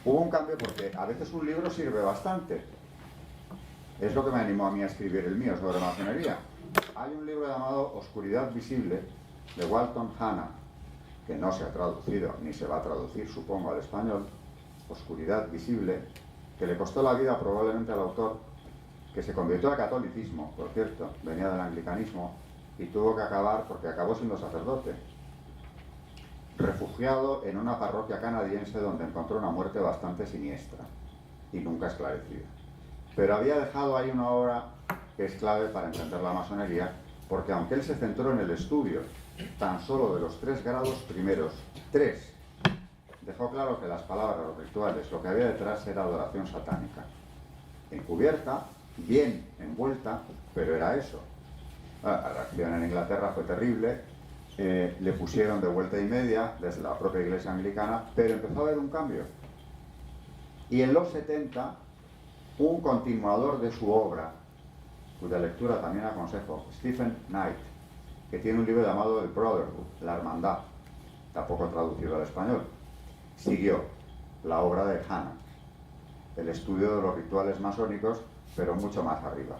hubo un cambio porque a veces un libro sirve bastante. Es lo que me animó a mí a escribir el mío sobre masonería. Hay un libro llamado Oscuridad Visible, de Walton Hanna, que no se ha traducido, ni se va a traducir, supongo, al español. Oscuridad Visible, que le costó la vida probablemente al autor, que se convirtió al catolicismo, por cierto, venía del anglicanismo, y tuvo que acabar, porque acabó siendo sacerdote, refugiado en una parroquia canadiense donde encontró una muerte bastante siniestra y nunca esclarecida. Pero había dejado ahí una obra que es clave para entender la masonería, porque aunque él se centró en el estudio tan solo de los 3 grados primeros, 3, dejó claro que las palabras, los rituales, lo que había detrás era adoración satánica. Encubierta, bien envuelta, pero era eso. La reacción en Inglaterra fue terrible, le pusieron de vuelta y media desde la propia iglesia anglicana, pero empezó a haber un cambio. Y en los 70, un continuador de su obra, cuya lectura también aconsejo, Stephen Knight, que tiene un libro llamado The Brotherhood, La Hermandad, tampoco traducido al español, siguió la obra de Hanna, el estudio de los rituales masónicos, pero mucho más arriba.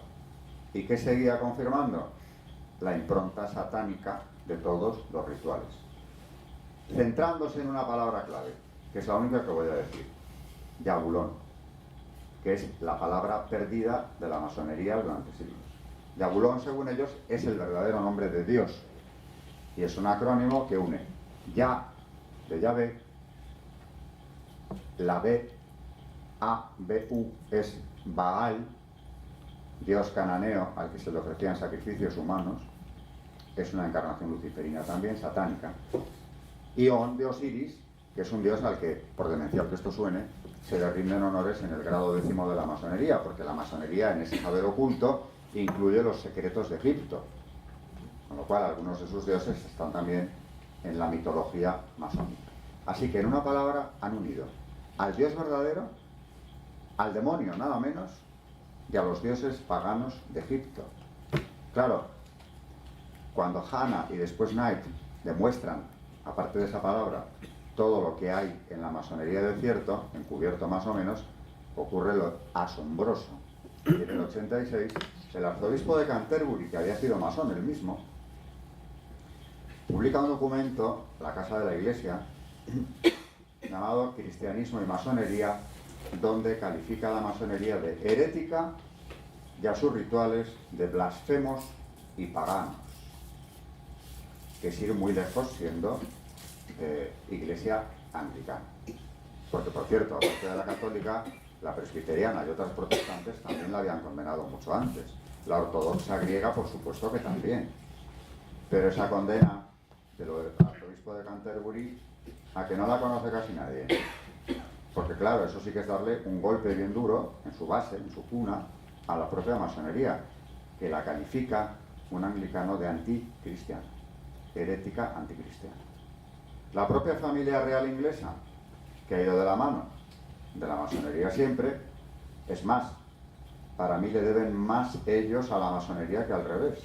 ¿Y qué seguía confirmando? La impronta satánica de todos los rituales. Centrándose en una palabra clave, que es la única que voy a decir, Yabulón, que es la palabra perdida de la masonería durante siglos. Yabulón, según ellos, es el verdadero nombre de Dios, y es un acrónimo que une Ya, de Yahvé, la B, A, B, U, es Baal, dios cananeo al que se le ofrecían sacrificios humanos, es una encarnación luciferina también, satánica, y On, de Osiris, que es un dios al que, por demencial que esto suene, se le rinden honores en el grado 10º de la masonería, porque la masonería, en ese saber oculto, incluye los secretos de Egipto, con lo cual algunos de sus dioses están también en la mitología masónica. Así que, en una palabra, han unido al Dios verdadero, al demonio, nada menos, y a los dioses paganos de Egipto. Claro, cuando Hanna y después Knight demuestran, aparte de esa palabra, todo lo que hay en la masonería de cierto, encubierto más o menos, ocurre lo asombroso. Y en el 86, el arzobispo de Canterbury, que había sido masón él mismo, publica un documento, la Casa de la Iglesia, llamado Cristianismo y Masonería, donde califica a la masonería de herética y a sus rituales de blasfemos y paganos, que es ir muy lejos siendo iglesia anglicana. Porque, por cierto, aparte de la católica, la presbiteriana y otras protestantes también la habían condenado mucho antes. La ortodoxa griega, por supuesto que también. Pero esa condena del arzobispo de Canterbury, a que no la conoce casi nadie. Porque claro, eso sí que es darle un golpe bien duro en su base, en su cuna, a la propia masonería, que la califica un anglicano de anticristiana, herética anticristiana. La propia familia real inglesa, que ha ido de la mano de la masonería siempre, es más, para mí le deben más ellos a la masonería que al revés,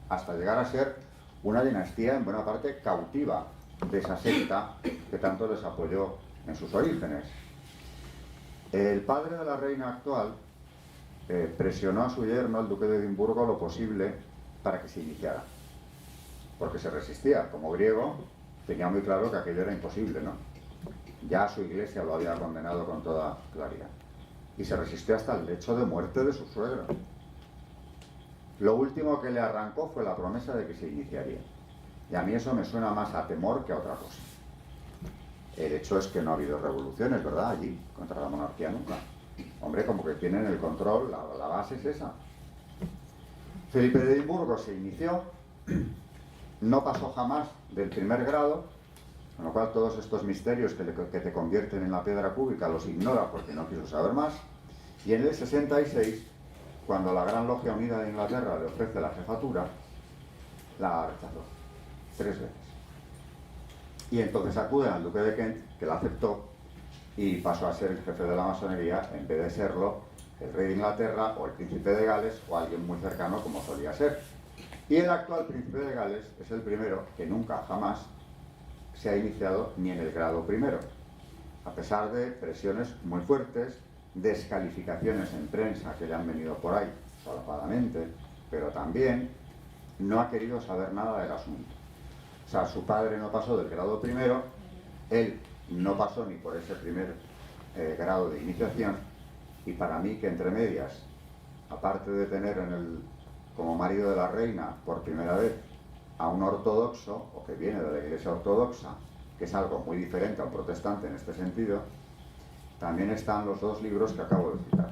hasta llegar a ser una dinastía en buena parte cautiva de esa secta que tanto les apoyó en sus orígenes. El padre de la reina actual presionó a su yerno, el duque de Edimburgo, lo posible para que se iniciara, porque se resistía. Como griego tenía muy claro que aquello era imposible, ¿no? Ya su iglesia lo había condenado con toda claridad, y se resistió hasta el lecho de muerte de su suegro. Lo último que le arrancó fue la promesa de que se iniciaría, y a mí eso me suena más a temor que a otra cosa. El hecho es que no ha habido revoluciones, ¿verdad?, allí, contra la monarquía nunca. Hombre, como que tienen el control, la base es esa. Felipe de Edimburgo se inició, no pasó jamás del primer grado, con lo cual todos estos misterios que te convierten en la piedra cúbica los ignora porque no quiso saber más. Y en el 66, cuando la Gran Logia Unida de Inglaterra le ofrece la jefatura, la rechazó 3 veces. Y entonces acude al duque de Kent, que la aceptó, y pasó a ser el jefe de la masonería, en vez de serlo el rey de Inglaterra o el príncipe de Gales o alguien muy cercano como solía ser. Y el actual príncipe de Gales es el primero que nunca jamás se ha iniciado ni en el grado primero, a pesar de presiones muy fuertes, descalificaciones en prensa que le han venido por ahí solapadamente, pero también no ha querido saber nada del asunto. O sea, su padre no pasó del grado primero, él no pasó ni por ese primer grado de iniciación, y para mí que entre medias, aparte de tener como marido de la reina por primera vez a un ortodoxo, o que viene de la Iglesia ortodoxa, que es algo muy diferente a un protestante en este sentido, también están los 2 libros que acabo de citar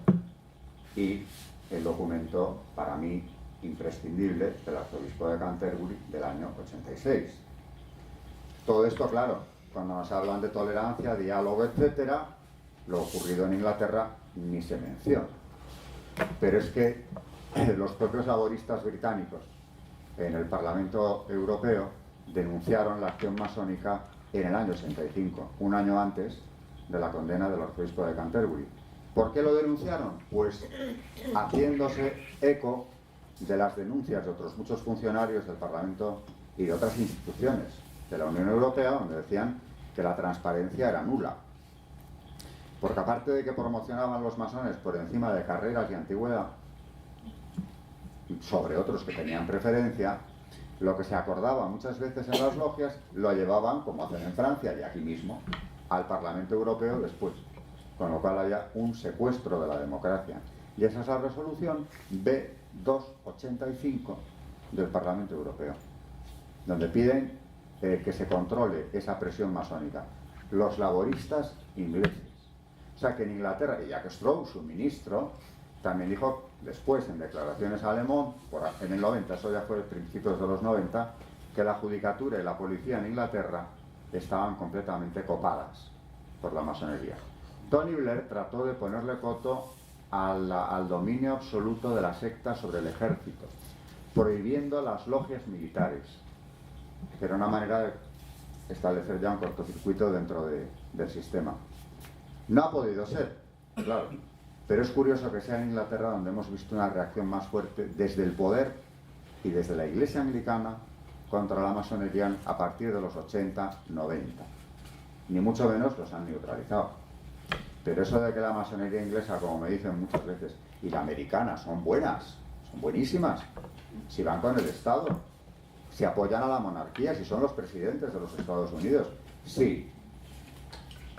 y el documento para mí imprescindible del arzobispo de Canterbury del año 86. Todo esto, claro, cuando nos hablan de tolerancia, diálogo, etcétera, lo ocurrido en Inglaterra ni se menciona. Pero es que los propios laboristas británicos en el Parlamento Europeo denunciaron la acción masónica en el año 85, un año antes de la condena del arzobispo de Canterbury. ¿Por qué lo denunciaron? Pues haciéndose eco de las denuncias de otros muchos funcionarios del Parlamento y de otras instituciones de la Unión Europea, donde decían que la transparencia era nula. Porque aparte de que promocionaban los masones por encima de carreras y antigüedad, sobre otros que tenían preferencia, lo que se acordaba muchas veces en las logias lo llevaban, como hacen en Francia y aquí mismo, al Parlamento Europeo después, con lo cual había un secuestro de la democracia. Y esa es la resolución B285 del Parlamento Europeo, donde piden que se controle esa presión masónica. Los laboristas ingleses. O sea que en Inglaterra, y Jack Straw, su ministro, también dijo después en declaraciones a Le Monde, en el 90, eso ya fue a principios de los 90, que la judicatura y la policía en Inglaterra estaban completamente copadas por la masonería. Tony Blair trató de ponerle coto al dominio absoluto de la secta sobre el ejército, prohibiendo las logias militares, que era una manera de establecer ya un cortocircuito dentro del sistema. No ha podido ser, claro, pero es curioso que sea en Inglaterra donde hemos visto una reacción más fuerte desde el poder y desde la Iglesia anglicana contra la masonería a partir de los 80, 90. Ni mucho menos los han neutralizado. Pero eso de que la masonería inglesa, como me dicen muchas veces, y la americana son buenas, son buenísimas, si van con el Estado, si apoyan a la monarquía, si son los presidentes de los Estados Unidos, sí,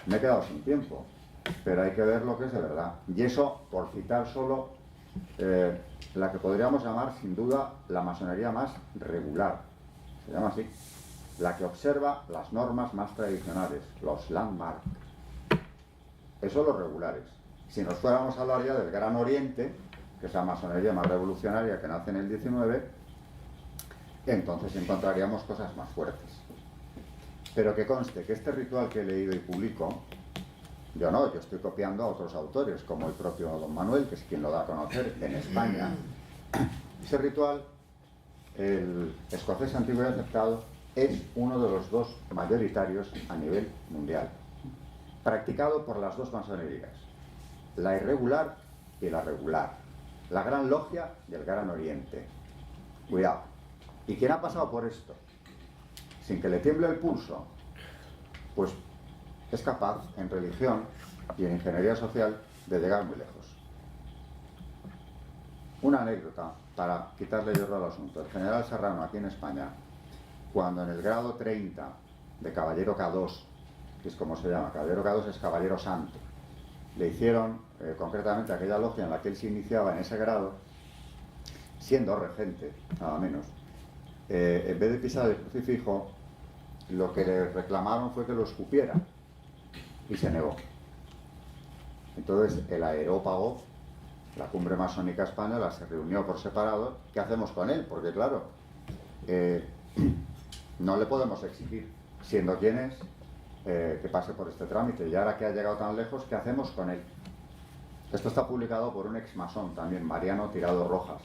me he quedado sin tiempo, pero hay que ver lo que es de verdad. Y eso, por citar solo la que podríamos llamar sin duda la masonería más regular, se llama así, la que observa las normas más tradicionales, los landmark. Eso los regulares. Si nos fuéramos a hablar ya del Gran Oriente, que es la masonería más revolucionaria que nace en el 19, entonces encontraríamos cosas más fuertes. Pero que conste que este ritual que he leído y publico, yo estoy copiando a otros autores, como el propio Don Manuel, que es quien lo da a conocer en España. Ese ritual, el escocés antiguo y aceptado, es uno de los 2 mayoritarios a nivel mundial, practicado por las 2 masonerías, la irregular y la regular, la Gran Logia y el Gran Oriente. Cuidado. ¿Y quién ha pasado por esto sin que le tiemble el pulso? Pues es capaz en religión y en ingeniería social de llegar muy lejos. Una anécdota para quitarle hierro al asunto. El general Serrano, aquí en España, cuando en el grado 30 de Caballero K2, que es como se llama, Caballero K2 es Caballero Santo, le hicieron concretamente aquella logia en la que él se iniciaba en ese grado, siendo regente, nada menos, en vez de pisar el crucifijo, lo que le reclamaron fue que lo escupiera, y se negó. Entonces el Areópago, la cumbre masónica española, se reunió por separado. ¿Qué hacemos con él? Porque claro, No le podemos exigir, siendo quien es, que pase por este trámite. Y ahora que ha llegado tan lejos, ¿qué hacemos con él? Esto está publicado por un ex masón también, Mariano Tirado Rojas,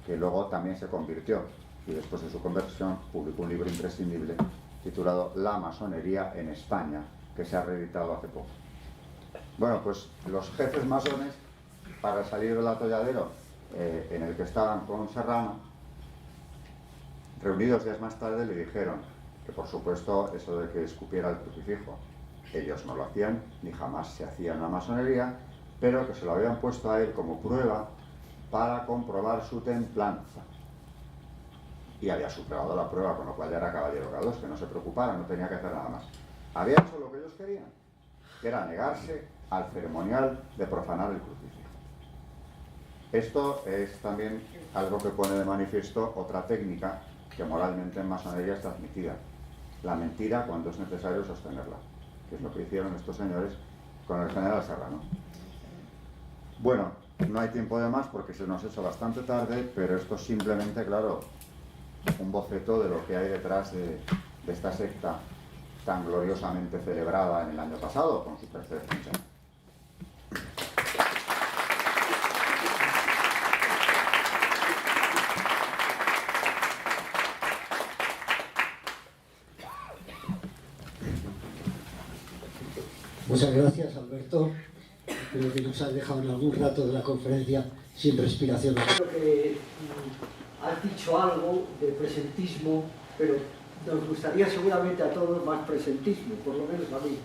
que luego también se convirtió, y después de su conversión publicó un libro imprescindible titulado La masonería en España, que se ha reeditado hace poco. Bueno, pues los jefes masones, para salir del atolladero en el que estaban con Serrano, reunidos días más tarde, le dijeron que, por supuesto, eso de que escupiera el crucifijo, ellos no lo hacían, ni jamás se hacía en la masonería, pero que se lo habían puesto a él como prueba para comprobar su templanza. Y había superado la prueba, con lo cual ya era caballero K2, que no se preocupara, no tenía que hacer nada más. Había hecho lo que ellos querían, que era negarse al ceremonial de profanar el crucifijo. Esto es también algo que pone de manifiesto otra técnica que moralmente en masonería es transmitida: la mentira cuando es necesario sostenerla, que es lo que hicieron estos señores con el general Serrano. Bueno, no hay tiempo de más porque se nos ha hecho bastante tarde, pero esto es simplemente, claro, un boceto de lo que hay detrás de esta secta tan gloriosamente celebrada en el año pasado con su tercer función. Muchas gracias, Alberto. Creo que nos has dejado en algún rato de la conferencia sin respiración. Creo que has dicho algo de presentismo, pero nos gustaría seguramente a todos más presentismo, por lo menos a mí.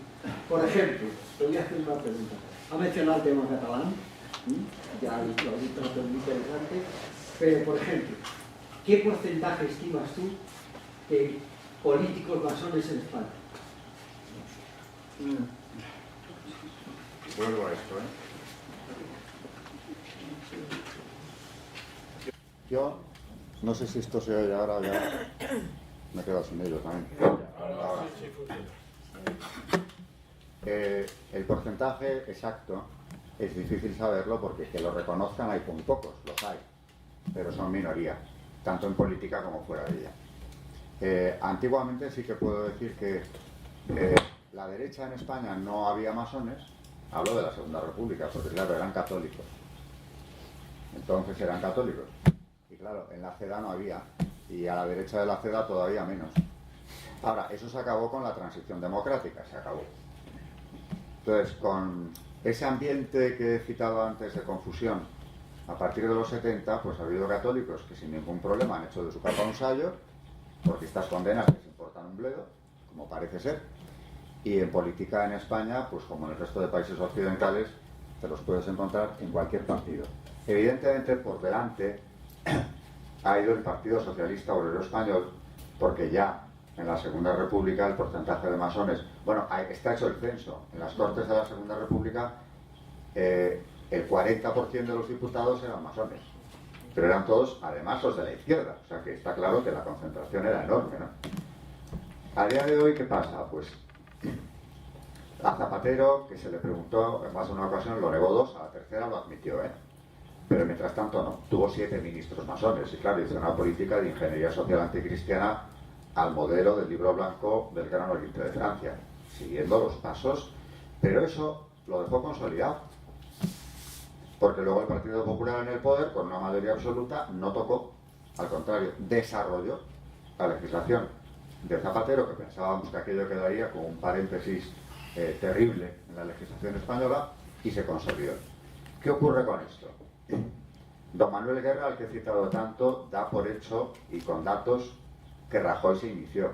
Por ejemplo, te voy a hacer una pregunta. Ha mencionado el tema catalán, ya lo has dicho, muy interesante, pero por ejemplo, ¿qué porcentaje estimas tú de políticos masones en España? Vuelvo a esto, Yo no sé si esto se oye ahora, ya me he quedado sin ello también. Ahora. El porcentaje exacto es difícil saberlo porque que lo reconozcan hay muy pocos, los hay, pero son minoría, tanto en política como fuera de ella. Antiguamente sí que puedo decir que la derecha en España no había masones. Hablo de la Segunda República, porque claro, eran católicos. Entonces eran católicos. Y claro, en la CEDA no había, y a la derecha de la CEDA todavía menos. Ahora, eso se acabó con la transición democrática, se acabó. Entonces, con ese ambiente que he citado antes de confusión, a partir de los 70, pues ha habido católicos que sin ningún problema han hecho de su capa un sayo, porque estas condenas les importan un bledo, como parece ser. Y en política en España, pues como en el resto de países occidentales, te los puedes encontrar en cualquier partido. Evidentemente, por delante ha ido el Partido Socialista Obrero Español, porque ya en la Segunda República el porcentaje de masones, bueno, está hecho el censo. En las Cortes de la Segunda República el 40% de los diputados eran masones, pero eran todos, además, los de la izquierda. O sea que está claro que la concentración era enorme, ¿no? A día de hoy, ¿qué pasa? Pues a Zapatero, que se le preguntó en más de una ocasión, lo negó 2, a la tercera lo admitió, pero mientras tanto no. Tuvo 7 ministros masones y claro, hizo una política de ingeniería social anticristiana al modelo del libro blanco del Gran Oriente de Francia, siguiendo los pasos, pero eso lo dejó consolidado, porque luego el Partido Popular en el poder, con una mayoría absoluta, no tocó, al contrario, desarrolló la legislación de Zapatero, que pensábamos que aquello quedaría como un paréntesis terrible en la legislación española, y se consolidó. ¿Qué ocurre con esto? Don Manuel Guerra, al que he citado tanto, da por hecho y con datos que Rajoy se inició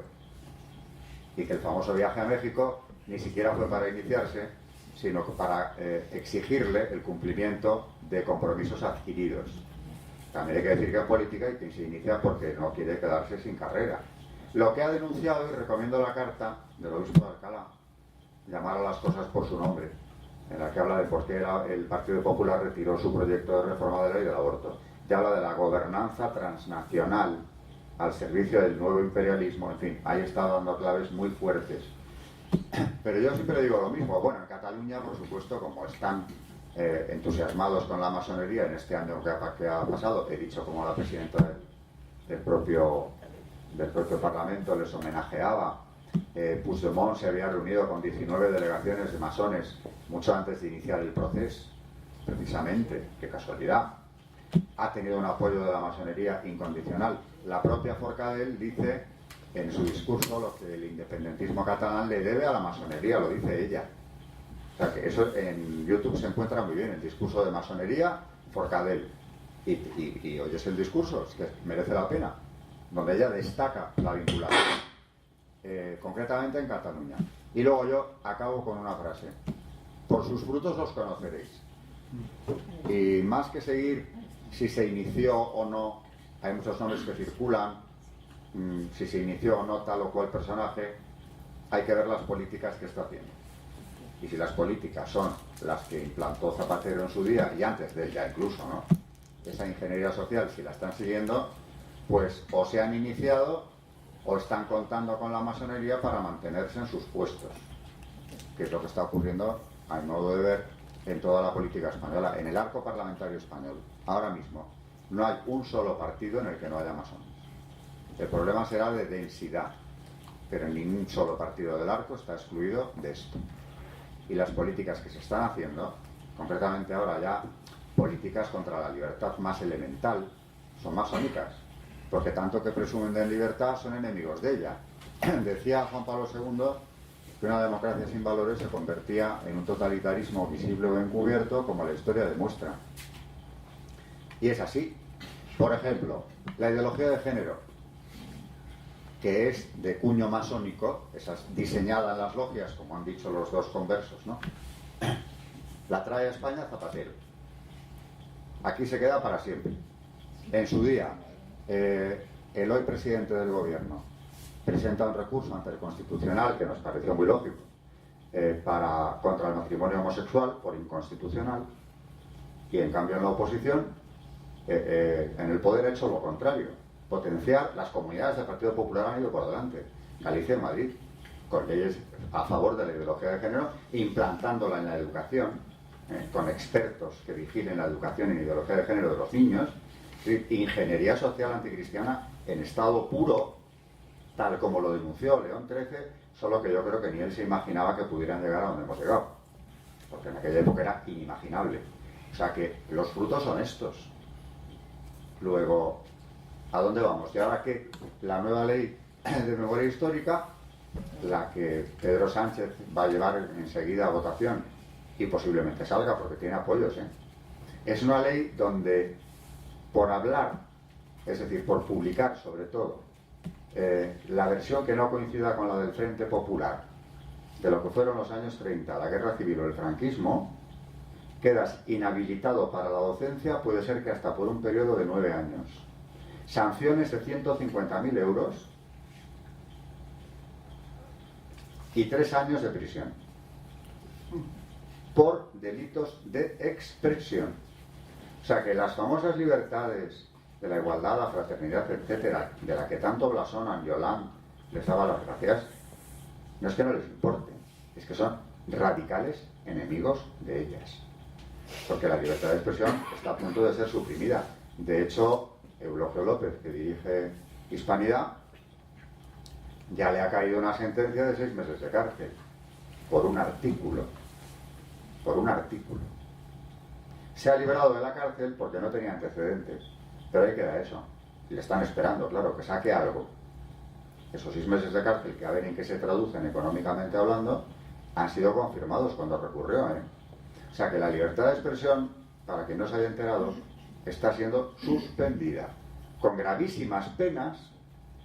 y que el famoso viaje a México ni siquiera fue para iniciarse, sino para exigirle el cumplimiento de compromisos adquiridos. También hay que decir que en política hay quien se inicia porque no quiere quedarse sin carrera. Lo que ha denunciado, y recomiendo la carta del obispo de Alcalá, llamar a las cosas por su nombre, en la que habla de por qué el Partido Popular retiró su proyecto de reforma de la ley del aborto. Ya habla de la gobernanza transnacional al servicio del nuevo imperialismo, en fin, ahí está dando claves muy fuertes. Pero yo siempre digo lo mismo. Bueno, en Cataluña, por supuesto, como están entusiasmados con la masonería en este año que ha pasado, he dicho como la presidenta del propio del propio Parlamento les homenajeaba. Puigdemont se había reunido con 19 delegaciones de masones mucho antes de iniciar el proceso, precisamente, qué casualidad. Ha tenido un apoyo de la masonería incondicional. La propia Forcadell dice en su discurso lo que el independentismo catalán le debe a la masonería, lo dice ella. O sea que eso en YouTube se encuentra muy bien, el discurso de masonería, Forcadell. Y oyes el discurso, es que merece la pena, donde ella destaca la vinculación, concretamente en Cataluña. Y luego yo acabo con una frase: por sus frutos los conoceréis. Y más que seguir si se inició o no, hay muchos nombres que circulan, si se inició o no tal o cual personaje, hay que ver las políticas que está haciendo. Y si las políticas son las que implantó Zapatero en su día, y antes de él ya incluso, ¿no?, esa ingeniería social, si la están siguiendo, pues o se han iniciado o están contando con la masonería para mantenerse en sus puestos, que es lo que está ocurriendo, a mi modo de ver, en toda la política española, en el arco parlamentario español. Ahora mismo no hay un solo partido en el que no haya masones. El problema será de densidad, pero ningún solo partido del arco está excluido de esto. Y las políticas que se están haciendo, concretamente ahora ya políticas contra la libertad más elemental, son masónicas, porque tanto que presumen de libertad son enemigos de ella. Decía Juan Pablo II que una democracia sin valores se convertía en un totalitarismo visible o encubierto, como la historia demuestra. Y es así. Por ejemplo, la ideología de género, que es de cuño masónico, esa es diseñada en las logias, como han dicho los dos conversos, ¿no?, la trae a España Zapatero. Aquí se queda para siempre. En su día, el hoy presidente del gobierno presenta un recurso ante el Constitucional, que nos pareció muy lógico, contra el matrimonio homosexual por inconstitucional, y en cambio en la oposición, en el poder, ha hecho lo contrario: potenciar las comunidades del Partido Popular. Han ido por delante, Galicia y Madrid, con leyes a favor de la ideología de género, implantándola en la educación, con expertos que vigilen la educación en ideología de género de los niños. Ingeniería social anticristiana en estado puro, tal como lo denunció León XIII, solo que yo creo que ni él se imaginaba que pudieran llegar a donde hemos llegado, porque en aquella época era inimaginable. O sea que los frutos son estos. Luego, ¿a dónde vamos? Y ahora que la nueva ley de memoria histórica, la que Pedro Sánchez va a llevar enseguida a votación y posiblemente salga porque tiene apoyos, es una ley donde, por hablar, es decir, por publicar sobre todo, la versión que no coincida con la del Frente Popular de lo que fueron los años 30, la guerra civil o el franquismo, quedas inhabilitado para la docencia, puede ser que hasta por un periodo de 9 años. Sanciones de 150.000 euros y 3 años de prisión por delitos de expresión. O sea que las famosas libertades de la igualdad, la fraternidad, etcétera, de la que tanto blasonan, Yolán les daba las gracias, no es que no les importe, es que son radicales enemigos de ellas, porque la libertad de expresión está a punto de ser suprimida. De hecho, Eulogio López, que dirige Hispanidad, ya le ha caído una sentencia de 6 meses de cárcel por un artículo. Se ha liberado de la cárcel porque no tenía antecedentes, pero ahí queda eso. Le están esperando, claro, que saque algo. Esos 6 meses de cárcel, que a ver en qué se traducen económicamente hablando, han sido confirmados cuando recurrió, O sea que la libertad de expresión, para quien no se haya enterado, está siendo suspendida, con gravísimas penas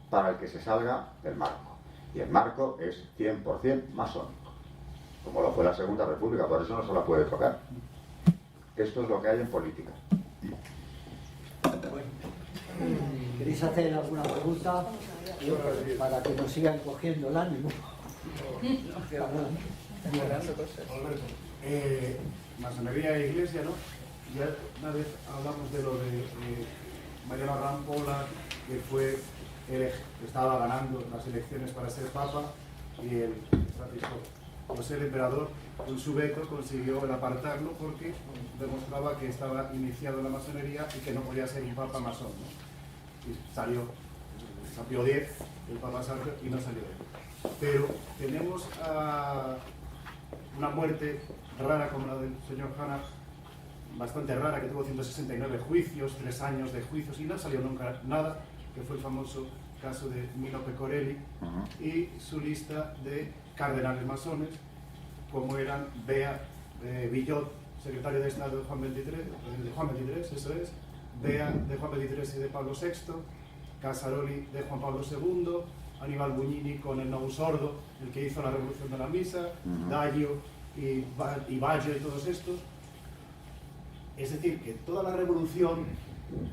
para el que se salga del marco. Y el marco es 100% masónico, como lo fue la Segunda República, por eso no se la puede tocar. Esto es lo que hay en política. Bueno, ¿queréis hacer alguna pregunta? Para que nos sigan cogiendo el ánimo. Alberto, masonería e iglesia, ¿no? Ya una vez hablamos de lo de Mariano Rampola, que fue que estaba ganando las elecciones para ser papa, y el Francisco José el Emperador, con su veto, consiguió el apartarlo porque demostraba que estaba iniciado en la masonería y que no podía ser un papa masón, ¿no? Y salió San Pío X, el Papa Santo, y no salió de él. Pero tenemos una muerte rara como la del señor Hanna, bastante rara, que tuvo 169 juicios, 3 años de juicios y no salió nunca nada, que fue el famoso caso de Mino Pecorelli y su lista de cardenales masones, como eran Bea Villot, secretario de Estado de Juan XXIII, eso es, Bea de Juan XXIII y de Pablo VI, Casaroli de Juan Pablo II, Aníbal Buñini con el Novus Ordo, el que hizo la revolución de la misa, Daglio y Baggio y todos estos. Es decir, que toda la revolución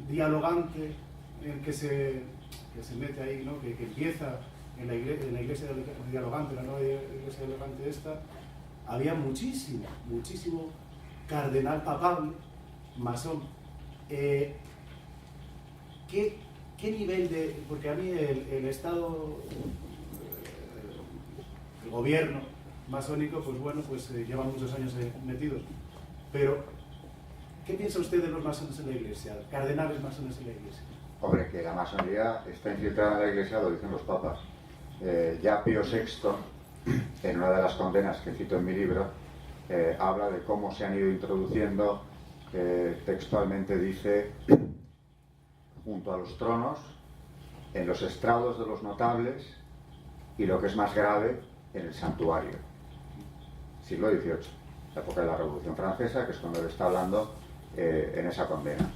dialogante en que se mete ahí, ¿no? que empieza en la iglesia dialogante, la nueva iglesia dialogante esta, había muchísimo cardenal papal, masón. ¿Qué nivel de...? Porque a mí el Estado, el gobierno masónico, pues bueno, pues lleva muchos años metidos. Pero, ¿qué piensa usted de los masones en la iglesia, cardenales masones en la iglesia? Hombre, que la masonería está infiltrada en la iglesia, lo dicen los papas. Ya Pío VI, en una de las condenas que cito en mi libro, habla de cómo se han ido introduciendo, textualmente dice, junto a los tronos, en los estrados de los notables y, lo que es más grave, en el santuario. Siglo XVIII, la época de la Revolución Francesa, que es cuando él está hablando en esa condena.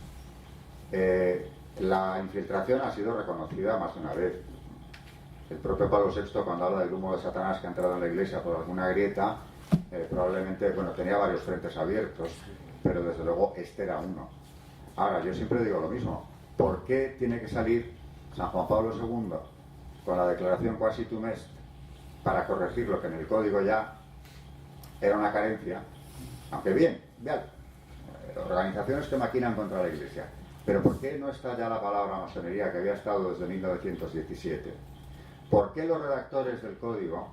La infiltración ha sido reconocida más de una vez. El propio Pablo VI, cuando habla del humo de Satanás que ha entrado en la iglesia por alguna grieta, probablemente, bueno, tenía varios frentes abiertos, pero desde luego este era uno. Ahora, yo siempre digo lo mismo. ¿Por qué tiene que salir San Juan Pablo II con la declaración Quasi Tum Est para corregir lo que en el código ya era una carencia? Aunque bien, organizaciones que maquinan contra la iglesia. Pero ¿por qué no está ya la palabra masonería, que había estado desde 1917? ¿Por qué los redactores del código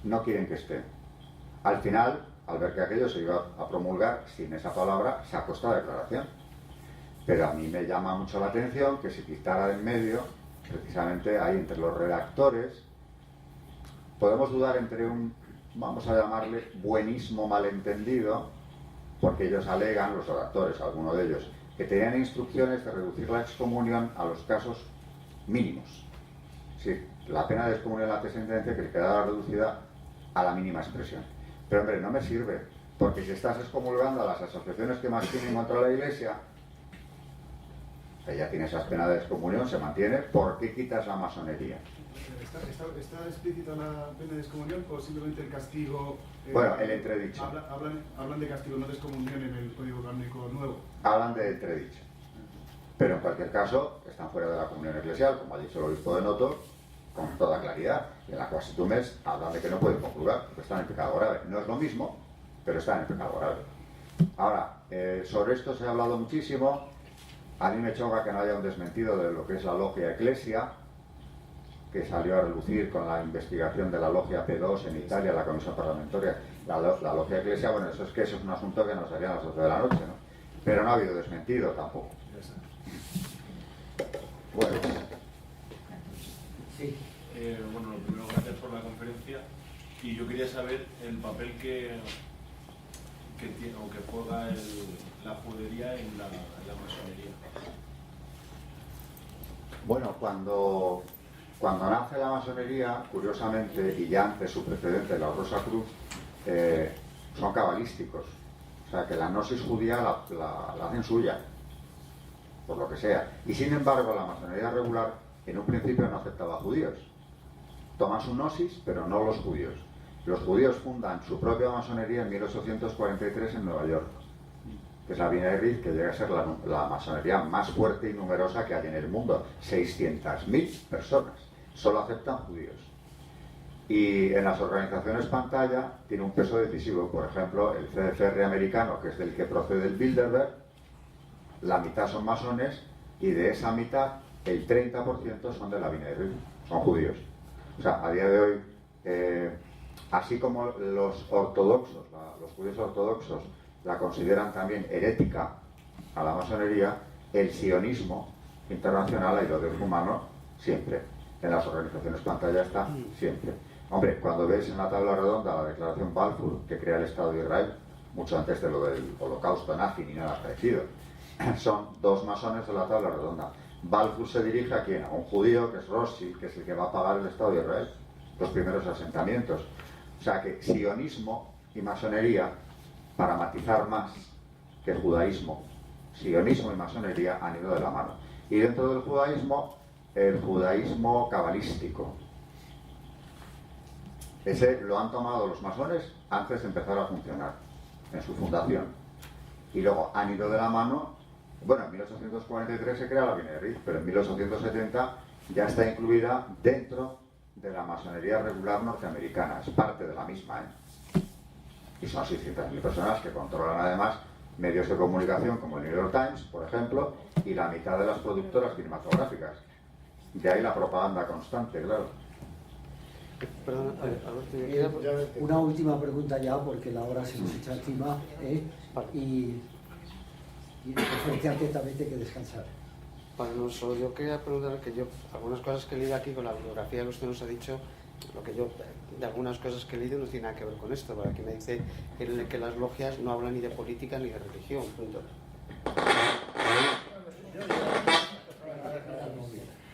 no quieren que esté? Al final, al ver que aquello se iba a promulgar sin esa palabra, se ha puesto a declaración. Pero a mí me llama mucho la atención que se quitara de en medio, precisamente ahí entre los redactores. Podemos dudar entre un, vamos a llamarle, buenismo malentendido, porque ellos alegan, los redactores, algunos de ellos, que tenían instrucciones de reducir la excomunión a los casos mínimos. Sí, la pena de excomunión en la sentencia que quedaba reducida a la mínima expresión. Pero hombre, no me sirve, porque si estás excomulgando a las asociaciones que más tienen contra la iglesia, que ya tiene esas penas de excomunión, se mantiene, ¿por qué quitas la masonería? ¿Está explícita la pena de excomunión o simplemente el castigo? Bueno, el entredicho. Hablan de castigo, no de excomunión en el Código Canónico Nuevo. Hablan de entredicho. Pero en cualquier caso, están fuera de la comunión eclesial, como ha dicho el obispo de Noto, con toda claridad. Y en la Quasi Tum Est hablan de que no pueden comulgar, porque están en pecado grave. No es lo mismo, pero están en pecado grave. Ahora, sobre esto se ha hablado muchísimo. A mí me choca que no haya un desmentido de lo que es la Logia Ecclesia, que salió a relucir con la investigación de la Logia P2 en Italia, la comisión parlamentaria. La Logia Ecclesia, bueno, eso es un asunto que nos haría a las 12 de la noche, ¿no? Pero no ha habido desmentido tampoco. Bueno. Sí. Bueno, lo primero, gracias por la conferencia. Y yo quería saber el papel que tiene o que juega la judería en la masonería. Bueno, cuando nace la masonería, curiosamente, y ya antes su precedente, la Rosa Cruz, son cabalísticos. O sea, que la gnosis judía la hacen suya, por lo que sea. Y sin embargo, la masonería regular en un principio no aceptaba judíos. Toman su gnosis, pero no los judíos. Los judíos fundan su propia masonería en 1843 en Nueva York, que es la B'nai B'rith, que llega a ser la masonería más fuerte y numerosa que hay en el mundo. 600.000 personas. Solo aceptan judíos. Y en las organizaciones pantalla tiene un peso decisivo. Por ejemplo, el CFR americano, que es del que procede el Bilderberg, la mitad son masones, y de esa mitad, el 30% son de la B'nai B'rith, son judíos. O sea, a día de hoy, así como los ortodoxos, los judíos ortodoxos, la consideran también herética a la masonería, el sionismo internacional hay lo del humano siempre. En las organizaciones pantalla está siempre. Hombre, cuando ves en la tabla redonda la declaración Balfour que crea el Estado de Israel, mucho antes de lo del holocausto nazi ni nada parecido, son dos masones de la tabla redonda. Balfour se dirige a quién? A un judío que es Rothschild, que es el que va a pagar el Estado de Israel, los primeros asentamientos. O sea que sionismo y masonería, para matizar más que el judaísmo, sionismo y masonería han ido de la mano. Y dentro del judaísmo, el judaísmo cabalístico. Ese lo han tomado los masones antes de empezar a funcionar, en su fundación. Y luego han ido de la mano. Bueno, en 1843 se crea la Bine pero en 1870 ya está incluida dentro de la masonería regular norteamericana, es parte de la misma, Y son 600.000 personas que controlan además medios de comunicación como el New York Times, por ejemplo, y la mitad de las productoras cinematográficas. De ahí la propaganda constante, claro. Perdón, Alberto, Una última pregunta ya, porque la hora se nos echa encima, y atentamente hay que descansar. Bueno, no, solo yo quería preguntar que yo, algunas cosas que he leído aquí con la bibliografía que usted nos ha dicho, lo que yo, de algunas cosas que he leído no tiene nada que ver con esto, porque aquí me dice que las logias no hablan ni de política ni de religión, punto.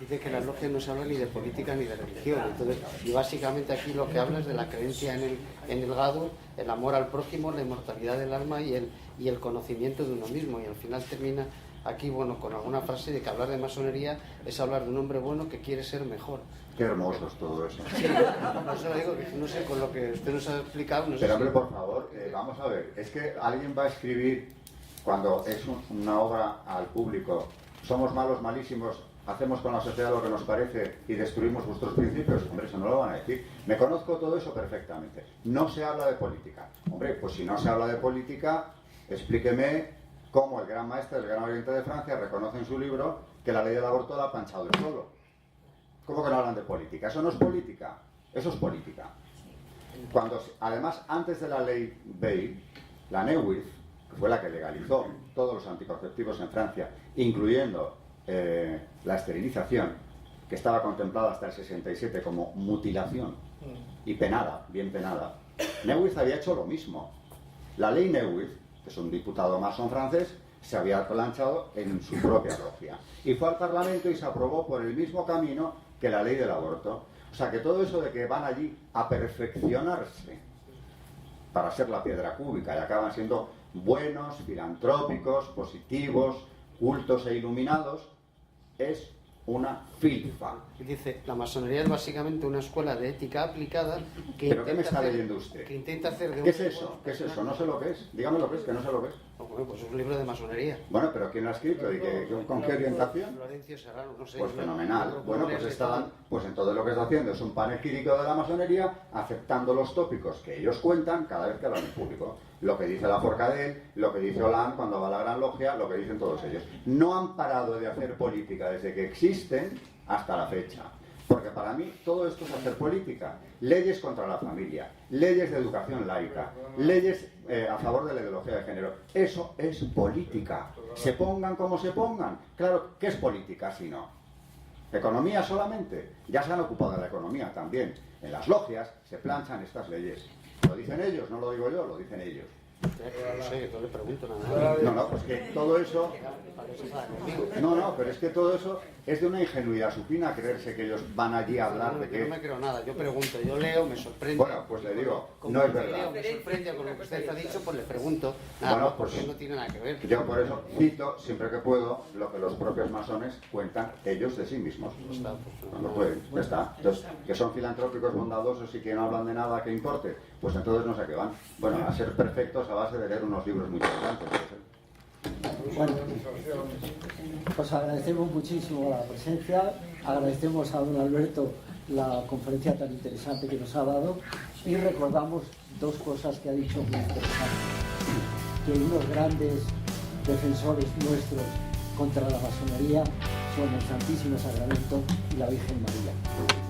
Dice que las logias no se hablan ni de política ni de religión, entonces, y básicamente aquí lo que habla es de la creencia en el gado, el amor al prójimo, la inmortalidad del alma y el conocimiento de uno mismo, y al final termina aquí, bueno, con alguna frase de que hablar de masonería es hablar de un hombre bueno que quiere ser mejor. Qué hermoso es todo eso. Sí, no se lo digo, que no sé, con lo que usted nos ha explicado, no sé. Pero hombre, por favor, vamos a ver, es que alguien va a escribir, cuando es una obra al público, somos malos, malísimos, hacemos con la sociedad lo que nos parece y destruimos vuestros principios, hombre, eso no lo van a decir. Me conozco todo eso perfectamente. No se habla de política. Hombre, pues si no se habla de política, explíqueme cómo el gran maestro del Gran Oriente de Francia reconoce en su libro que la ley del aborto la ha planchado él solo. ¿Cómo que no hablan de política? Eso no es política, eso es política. Cuando, además, antes de la ley Veil, la Neuwirth, que fue la que legalizó todos los anticonceptivos en Francia, incluyendo la esterilización, que estaba contemplada hasta el 67 como mutilación y penada, bien penada, Neuwirth había hecho lo mismo. La ley Neuwirth, que es un diputado masón francés, se había planchado en su propia logia. Y fue al Parlamento y se aprobó por el mismo camino que la ley del aborto. O sea que todo eso de que van allí a perfeccionarse para ser la piedra cúbica y acaban siendo buenos, filantrópicos, positivos, cultos e iluminados, es una filfa. Y dice, la masonería es básicamente una escuela de ética aplicada que ¿Pero qué me está leyendo usted? Que intenta hacer de ¿Qué es eso? ¿Qué es eso? No sé lo que es. Dígame lo que es, que no sé lo que es. Bueno, pues es un libro de masonería. Bueno, pero ¿quién lo ha escrito? ¿Y con qué orientación? Florencio Serrano, no sé. Pues fenomenal. Bueno, pues están, pues en todo lo que está haciendo es un panegírico de la masonería, aceptando los tópicos que ellos cuentan cada vez que hablan en público. Lo que dice la Forcadell, lo que dice Hollande cuando va a la Gran Logia, lo que dicen todos ellos. No han parado de hacer política desde que existen hasta la fecha. Porque para mí todo esto es hacer política. Leyes contra la familia, leyes de educación laica, leyes a favor de la ideología de género. Eso es política. Se pongan como se pongan. Claro, ¿qué es política si no? ¿Economía solamente? Ya se han ocupado de la economía también. En las logias se planchan estas leyes. Lo dicen ellos, no lo digo yo, lo dicen ellos. No sé, yo le pregunto nada más. No, pues que todo eso... No, pero es que todo eso es de una ingenuidad supina creerse que ellos van allí a hablar de que... No me creo nada, yo pregunto, yo leo, me sorprende. Bueno, pues le digo, no es verdad. Leo, me sorprende con lo que usted ha dicho, pues le pregunto. Nada, Bueno, pues, pues porque no tiene nada que ver. yo por eso cito siempre que puedo lo que los propios masones cuentan ellos de sí mismos. Está, pues, Cuando pueden, ya está. Entonces, que son filantrópicos, bondadosos y que no hablan de nada que importe, pues entonces no sé qué van. Bueno, a ser perfectos a base de leer unos libros muy interesantes. Bueno, pues agradecemos muchísimo la presencia, agradecemos a don Alberto la conferencia tan interesante que nos ha dado y recordamos dos cosas que ha dicho muy interesantes, que unos grandes defensores nuestros contra la masonería son el Santísimo Sacramento y la Virgen María.